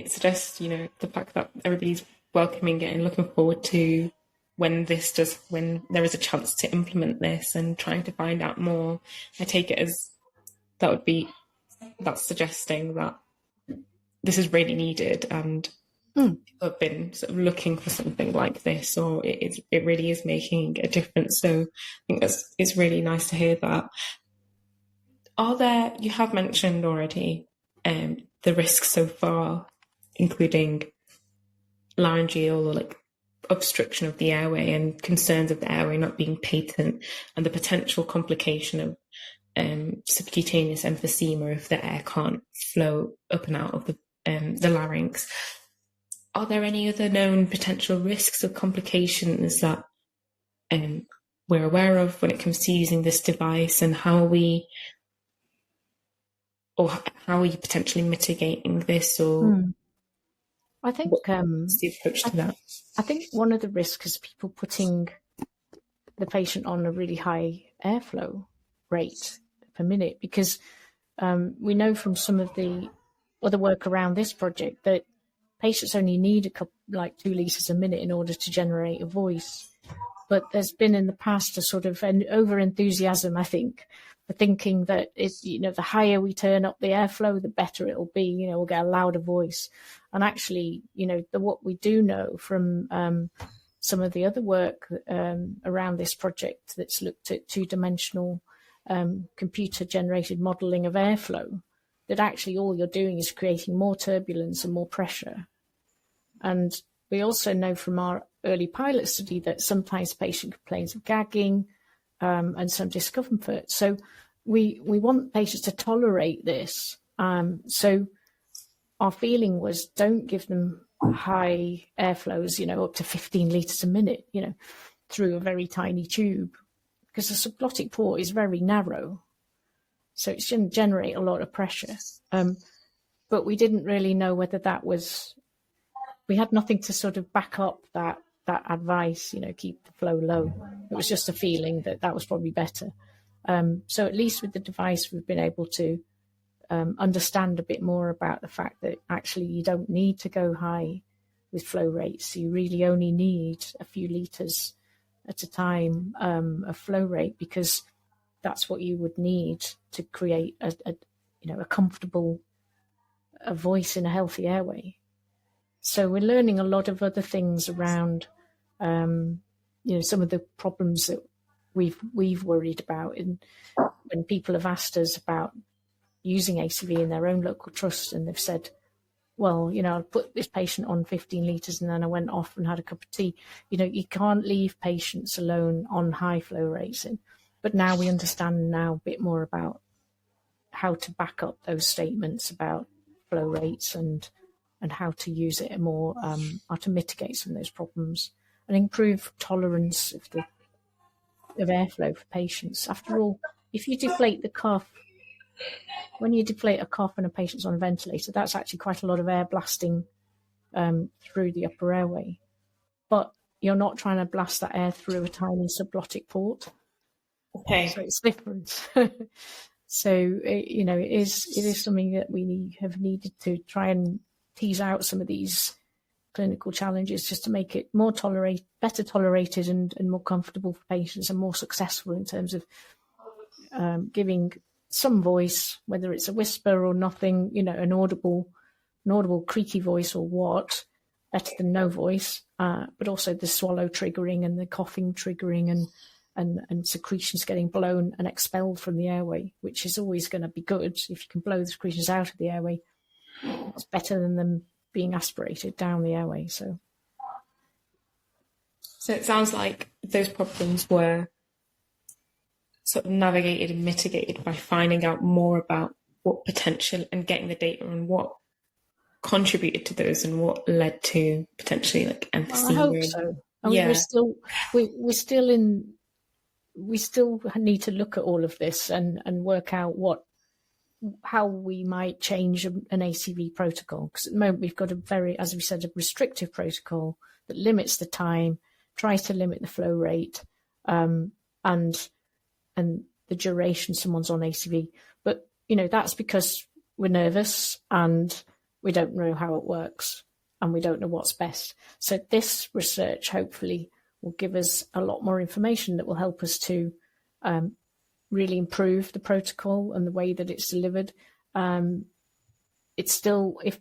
suggests, the fact that everybody's welcoming it and looking forward to when there is a chance to implement this and trying to find out more. I take it as that's suggesting that this is really needed, and people have been sort of looking for something like this, or it really is making a difference. So I think it's really nice to hear that. You have mentioned already the risks so far, including laryngeal or obstruction of the airway and concerns of the airway not being patent, and the potential complication of subcutaneous emphysema if the air can't flow up and out of the larynx. Are there any other known potential risks or complications that we're aware of when it comes to using this device, and how are we potentially mitigating this, or
I think
what's the approach to that?
I think one of the risks is people putting the patient on a really high airflow rate per minute, because we know from some of the other work around this project that patients only need a couple, like 2 litres a minute in order to generate a voice. But there's been in the past a sort of an over enthusiasm, I think, for thinking that the higher we turn up the airflow, the better it'll be. We'll get a louder voice. And actually, what we do know from some of the other work around this project that's looked at 2-dimensional computer-generated modelling of airflow, that actually all you're doing is creating more turbulence and more pressure. And we also know from our early pilot study that sometimes the patient complains of gagging and some discomfort. So we want patients to tolerate this. So our feeling was, don't give them high airflows, up to 15 litres a minute, through a very tiny tube, because the subglottic port is very narrow. So it's going to generate a lot of pressure. But we didn't really know whether that was, we had nothing to sort of back up that advice, keep the flow low. It was just a feeling that was probably better. So at least with the device, we've been able to understand a bit more about the fact that actually you don't need to go high with flow rates. You really only need a few litres at a time of flow rate, because that's what you would need to create a comfortable voice in a healthy airway. So we're learning a lot of other things around, some of the problems that we've worried about, and when people have asked us about using ACV in their own local trust, and they've said, well, I put this patient on 15 litres and then I went off and had a cup of tea. You can't leave patients alone on high flow rates. But now we understand a bit more about how to back up those statements about flow rates and how to use it more, how to mitigate some of those problems and improve tolerance of airflow for patients. After all, if you deflate the cuff, when you deflate a cuff and a patient's on a ventilator, that's actually quite a lot of air blasting through the upper airway. But you're not trying to blast that air through a tiny subglottic port.
Okay.
So it's different. So, it is something that we have needed to try and tease out some of these clinical challenges, just to make it better tolerated and more comfortable for patients, and more successful in terms of giving some voice, whether it's a whisper or nothing, an audible creaky voice or what, better than no voice, but also the swallow triggering and the coughing triggering and secretions getting blown and expelled from the airway, which is always going to be good. If you can blow the secretions out of the airway, it's better than them being aspirated down the airway. So
it sounds like those problems were sort of navigated and mitigated by finding out more about what potential and getting the data on what contributed to those and what led to potentially like emphysema.
I hope so. I mean, we still need to look at all of this and work out how we might change an ACV protocol. Because at the moment we've got as we said, a restrictive protocol that limits the time, tries to limit the flow rate, and the duration someone's on ACV. But, that's because we're nervous and we don't know how it works and we don't know what's best. So this research hopefully will give us a lot more information that will help us to really improve the protocol and the way that it's delivered. If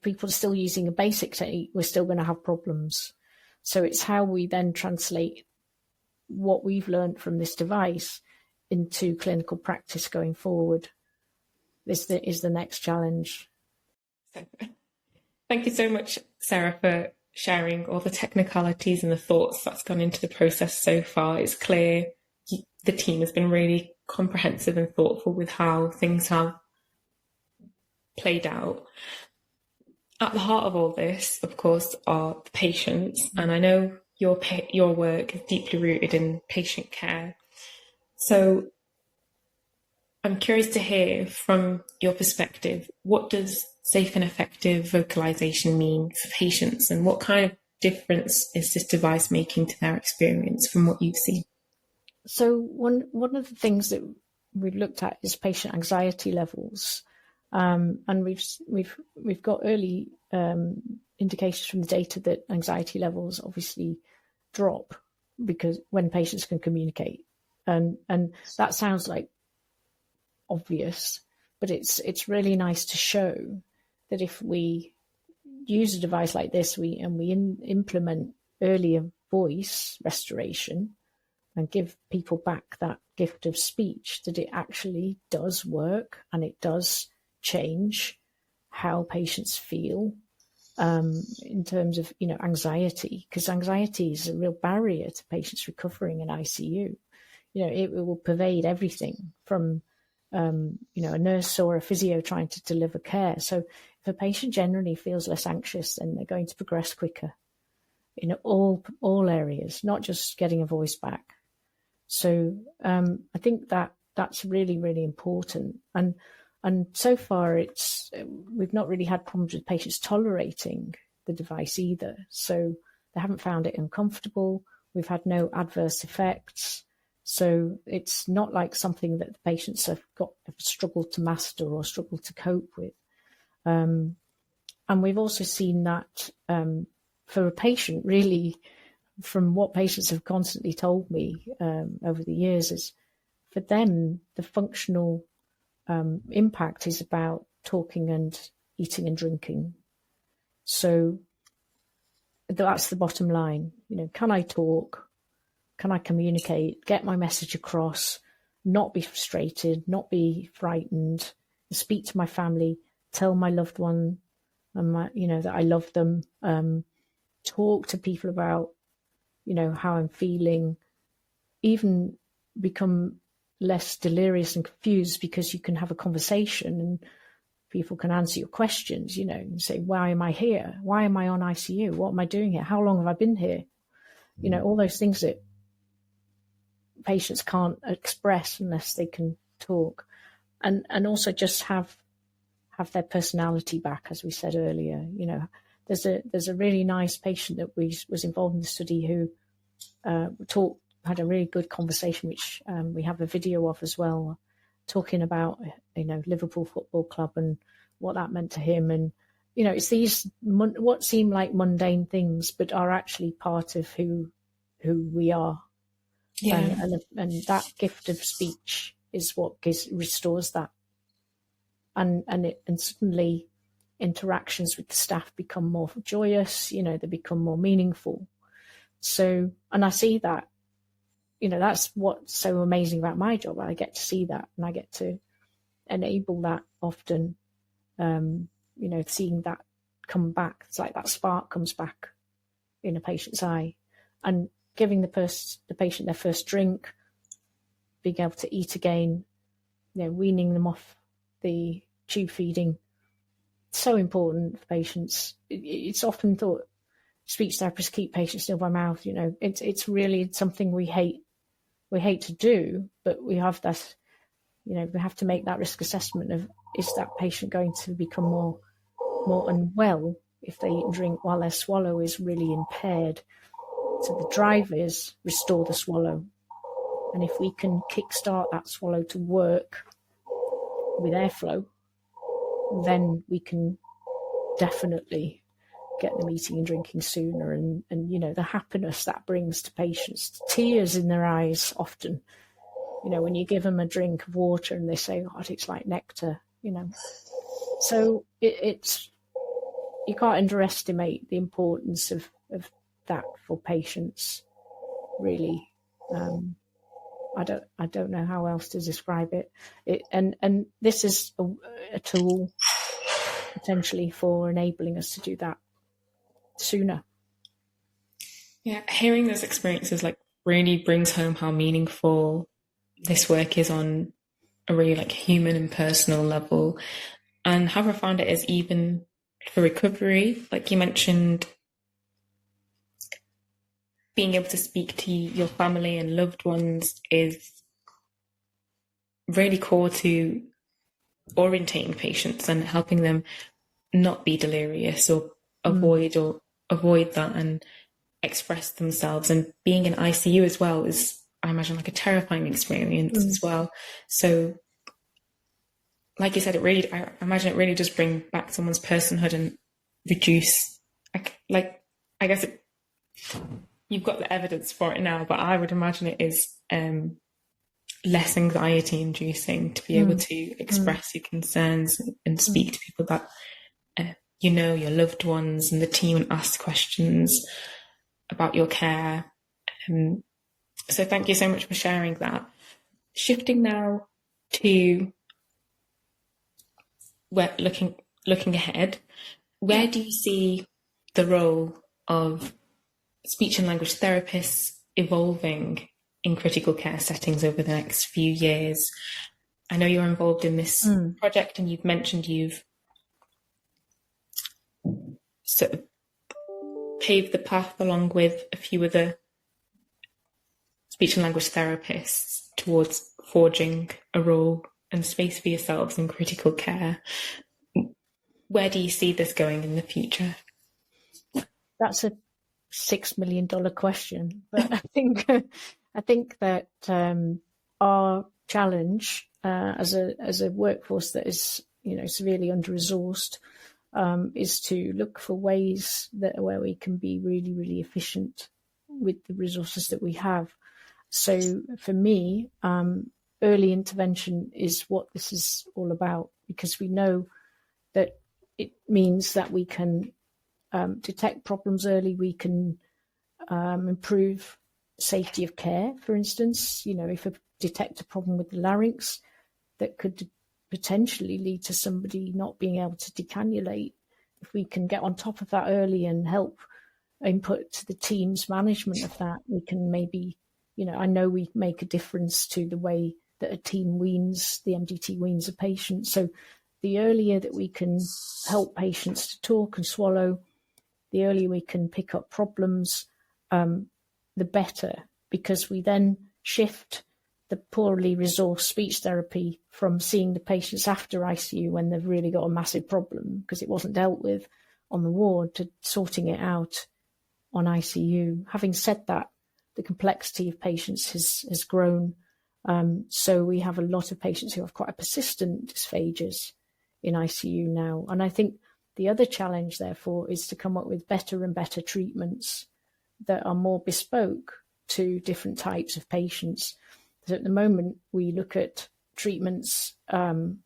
people are still using a basic technique, we're still going to have problems. So it's how we then translate what we've learned from this device into clinical practice going forward is the next challenge.
Thank you so much, Sarah, for sharing all the technicalities and the thoughts that's gone into the process so far. It's clear the team has been really comprehensive and thoughtful with how things have played out. At the heart of all this, of course, are the patients, and I know your work is deeply rooted in patient care. So I'm curious to hear from your perspective, what does safe and effective vocalization mean for patients, and what kind of difference is this device making to their experience from what you've seen?
So one of the things that we've looked at is patient anxiety levels, and we've got early indications from the data that anxiety levels obviously drop because when patients can communicate, and that sounds like obvious, but it's really nice to show that if we use a device like this, we implement earlier voice restoration and give people back that gift of speech, that it actually does work and it does change how patients feel in terms of anxiety, because anxiety is a real barrier to patients recovering in ICU. It will pervade everything from a nurse or a physio trying to deliver care. So if a patient generally feels less anxious, then they're going to progress quicker in all areas, not just getting a voice back. So I think that's really, really important. And so far we've not really had problems with patients tolerating the device either. So they haven't found it uncomfortable. We've had no adverse effects. So it's not like something that the patients have struggled to master or struggled to cope with. And we've also seen that for a patient, really, from what patients have constantly told me over the years, is for them, the functional impact is about talking and eating and drinking. So that's the bottom line. Can I talk? Can I communicate, get my message across, not be frustrated, not be frightened, speak to my family, tell my loved one, that I love them, talk to people about, how I'm feeling, even become less delirious and confused because you can have a conversation and people can answer your questions, and say, why am I here? Why am I on ICU? What am I doing here? How long have I been here? All those things that patients can't express unless they can talk, and also just have their personality back, as we said earlier. There's a really nice patient that was involved in the study who had a really good conversation, which we have a video of as well, talking about Liverpool Football Club and what that meant to him. And it's these what seem like mundane things but are actually part of who we are.
Yeah.
And that gift of speech is what restores that, and suddenly interactions with the staff become more joyous. They become more meaningful. So, and I see that. That's what's so amazing about my job. I get to see that, and I get to enable that often. Seeing that come back, it's like that spark comes back in a patient's eye, and giving the patient their first drink, being able to eat again, weaning them off the tube feeding. It's so important for patients. It's often thought speech therapists keep patients still by mouth. It's really something we hate to do, but we have that. We have to make that risk assessment of, is that patient going to become more unwell if they eat and drink while their swallow is really impaired? So the drive is restore the swallow. And if we can kickstart that swallow to work with airflow, then we can definitely get them eating and drinking sooner. And the happiness that brings to patients, tears in their eyes often, when you give them a drink of water and they say, God, it's like nectar, So it's you can't underestimate the importance of that for patients, really. I don't know how else to describe it. And this is a tool potentially for enabling us to do that sooner.
Yeah, hearing those experiences really brings home how meaningful this work is on a really human and personal level, and how profound it is even for recovery. Like you mentioned, being able to speak to your family and loved ones is really core to orientating patients and helping them not be delirious or avoid that and express themselves. And being in ICU as well is, I imagine, like a terrifying experience as well. So like you said, I imagine it really does bring back someone's personhood and reduce, like, I guess you've got the evidence for it now, but I would imagine it is less anxiety inducing to be able to express your concerns and speak to people that your loved ones and the team, and ask questions about your care. So thank you so much for sharing that. Shifting now to looking ahead, where do you see the role of speech and language therapists evolving in critical care settings over the next few years? I know you're involved in this project, and you've mentioned you've sort of paved the path along with a few other speech and language therapists towards forging a role and space for yourselves in critical care. Where do you see this going in the future?
That's a $6 million question, but I think that our challenge as a workforce that is severely under-resourced is to look for ways where we can be really, really efficient with the resources that we have. So for me, early intervention is what this is all about, because we know that it means that we can detect problems early, we can improve safety of care. For instance, if we detect a problem with the larynx that could potentially lead to somebody not being able to decannulate, if we can get on top of that early and help input to the team's management of that, we can maybe, I know we make a difference to the way that a team weans, the MDT weans a patient. So the earlier that we can help patients to talk and swallow, the earlier we can pick up problems, the better, because we then shift the poorly resourced speech therapy from seeing the patients after ICU when they've really got a massive problem because it wasn't dealt with on the ward, to sorting it out on ICU. Having said that, the complexity of patients has grown. So we have a lot of patients who have quite a persistent dysphagias in ICU now. And I think the other challenge, therefore, is to come up with better and better treatments that are more bespoke to different types of patients. So at the moment, we look at treatments and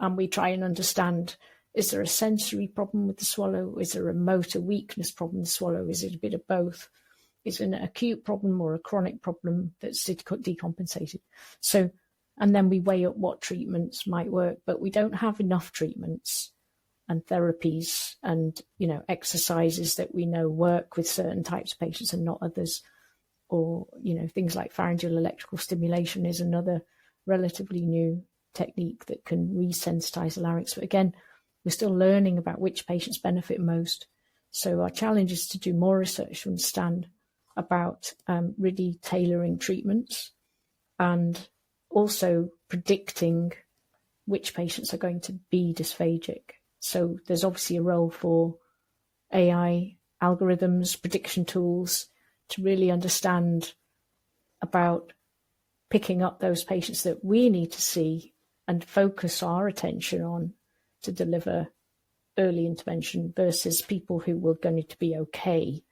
we try and understand, is there a sensory problem with the swallow? Is there a motor weakness problem with the swallow? Is it a bit of both? Is it an acute problem or a chronic problem that's decompensated? So, and then we weigh up what treatments might work, but we don't have enough treatments and therapies and, exercises that we know work with certain types of patients and not others. Or, things like pharyngeal electrical stimulation is another relatively new technique that can resensitize the larynx. But again, we're still learning about which patients benefit most. So our challenge is to do more research to understand about really tailoring treatments and also predicting which patients are going to be dysphagic. So there's obviously a role for AI algorithms, prediction tools, to really understand about picking up those patients that we need to see and focus our attention on to deliver early intervention versus people who were going to be okay.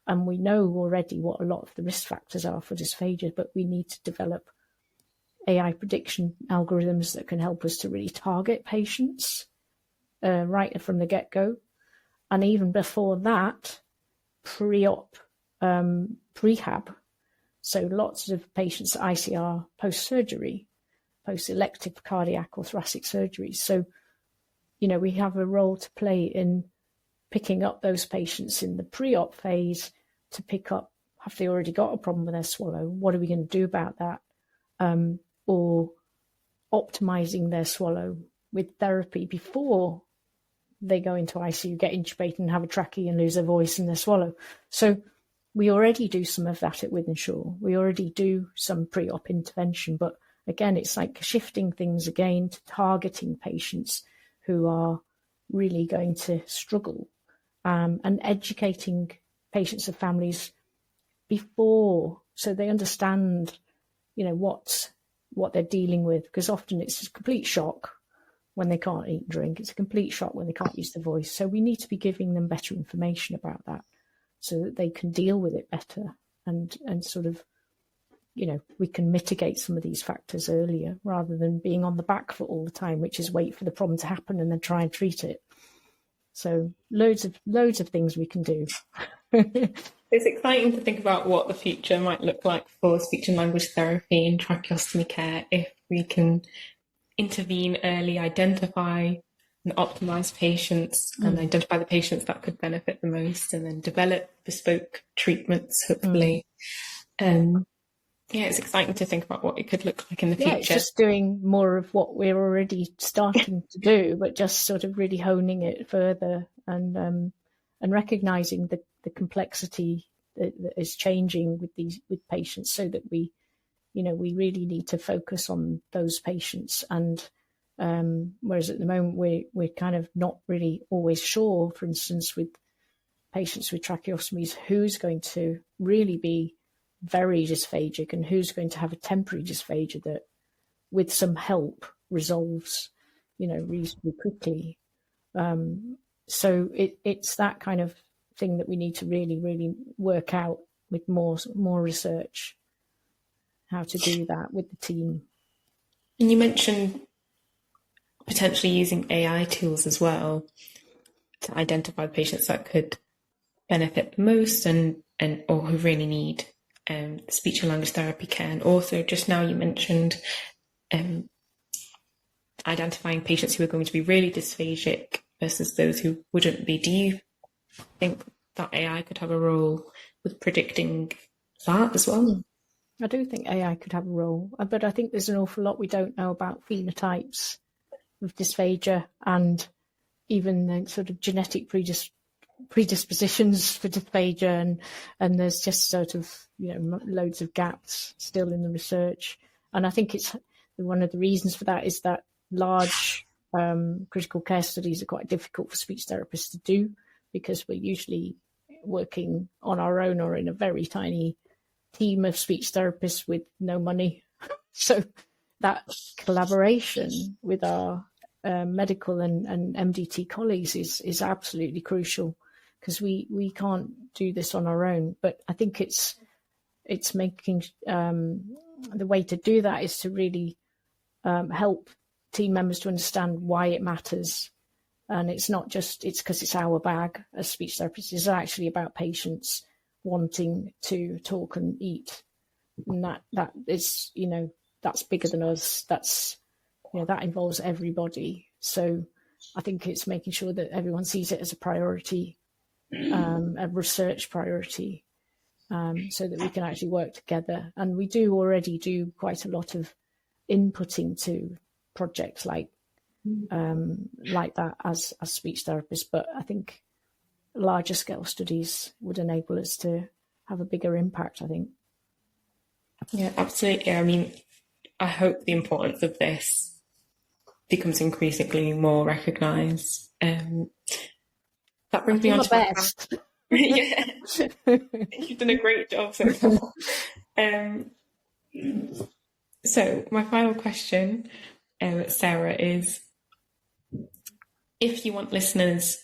And we know already what a lot of the risk factors are for dysphagia, but we need to develop AI prediction algorithms that can help us to really target patients right from the get-go. And even before that, pre-op prehab. So lots of patients at ICR post-surgery, post-elective cardiac or thoracic surgery. So, we have a role to play in picking up those patients in the pre-op phase to pick up, have they already got a problem with their swallow? What are we going to do about that? Or optimizing their swallow with therapy before they go into ICU, get intubated and have a trachea and lose their voice and their swallow. So we already do some of that at Wythenshawe. We already do some pre-op intervention, but again, it's like shifting things again to targeting patients who are really going to struggle, and educating patients and families before, so they understand, what they're dealing with, because often it's a complete shock when they can't eat and drink. It's a complete shock when they can't use their voice. So we need to be giving them better information about that so that they can deal with it better, and sort of, we can mitigate some of these factors earlier rather than being on the back foot all the time, which is wait for the problem to happen and then try and treat it. So loads of things we can do.
It's exciting to think about what the future might look like for speech and language therapy and tracheostomy care if we can intervene early, identify and optimize patients, and identify the patients that could benefit the most, and then develop bespoke treatments, hopefully. It's exciting to think about what it could look like in the future.
It's just doing more of what we're already starting to do, but just sort of really honing it further, and recognizing the complexity that is changing with patients, so that we really need to focus on those patients. And whereas at the moment we're kind of not really always sure, for instance, with patients with tracheostomies, who's going to really be very dysphagic and who's going to have a temporary dysphagia that with some help resolves, reasonably quickly. So it's that kind of thing that we need to really, really work out with more research, how to do that with the team.
And you mentioned potentially using AI tools as well to identify patients that could benefit the most or who really need speech and language therapy care. And also, just now you mentioned identifying patients who are going to be really dysphagic versus those who wouldn't be. Do you think that AI could have a role with predicting that as well?
I do think AI could have a role, but I think there's an awful lot we don't know about phenotypes of dysphagia, and even the sort of genetic predispositions for dysphagia, and there's just sort of loads of gaps still in the research. And I think it's one of the reasons for that is that large critical care studies are quite difficult for speech therapists to do, because we're usually working on our own or in a very tiny team of speech therapists with no money. So that collaboration with our medical and MDT colleagues is absolutely crucial, because we can't do this on our own. But I think it's making the way to do that is to really help team members to understand why it matters. And it's not just because it's our bag as speech therapists. It's actually about patients wanting to talk and eat, and that is that's bigger than us. That's that involves everybody. So I think it's making sure that everyone sees it as a priority, a research priority, so that we can actually work together. And we do already do quite a lot of inputting to projects like that as speech therapists. But I think larger scale studies would enable us to have a bigger impact, I think.
Yeah, absolutely. I mean, I hope the importance of this becomes increasingly more recognised. That brings me on to my best. Yeah, you've done a great job so far. So my final question, Sarah, is if listeners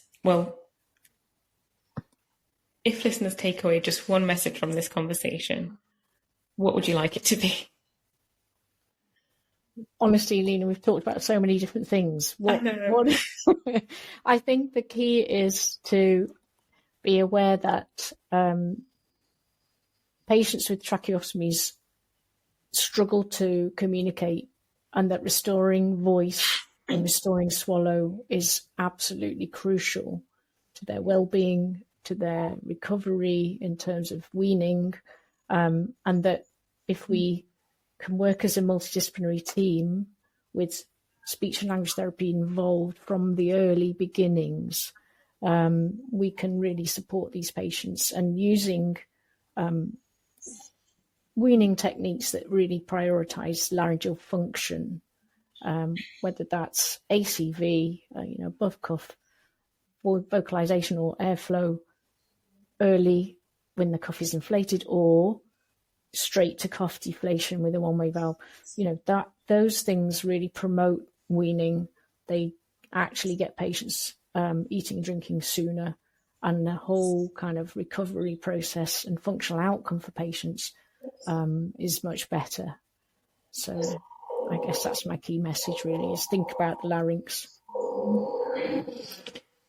take away just one message from this conversation, what would you like it to be?
Honestly, Lina, we've talked about so many different things. I think the key is to be aware that patients with tracheostomies struggle to communicate, and that restoring voice and restoring swallow is absolutely crucial to their well-being, to their recovery in terms of weaning, and that if we can work as a multidisciplinary team with speech and language therapy involved from the early beginnings, we can really support these patients. And using weaning techniques that really prioritise laryngeal function, whether that's ACV, above cuff, or vocalisation or airflow early when the cuff is inflated, or straight to cuff deflation with a one-way valve. Those things really promote weaning. They actually get patients eating and drinking sooner, and the whole kind of recovery process and functional outcome for patients is much better. So I guess that's my key message, really, is think about the larynx.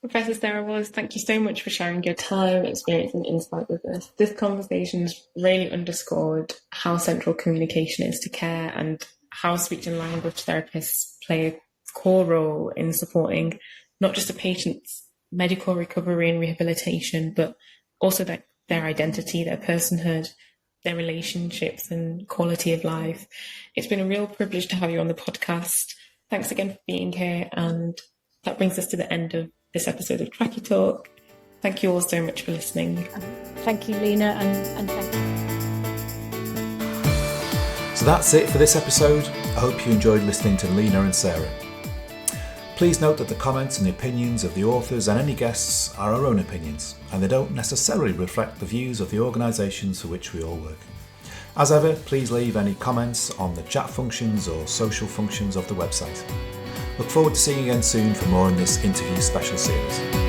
Professor Sarah Wallace, thank you so much for sharing your time, experience and insight with us. This conversation's really underscored how central communication is to care, and how speech and language therapists play a core role in supporting not just a patient's medical recovery and rehabilitation, but also their identity, their personhood, their relationships and quality of life. It's been a real privilege to have you on the podcast. Thanks again for being here, and that brings us to the end of this episode of Trachea Talk. Thank you all so much for listening.
Thank you, Lina, and thank you.
So that's it for this episode. I hope you enjoyed listening to Lina and Sarah. Please note that the comments and the opinions of the authors and any guests are our own opinions, and they don't necessarily reflect the views of the organisations for which we all work. As ever, please leave any comments on the chat functions or social functions of the website. Look forward to seeing you again soon for more in this interview special series.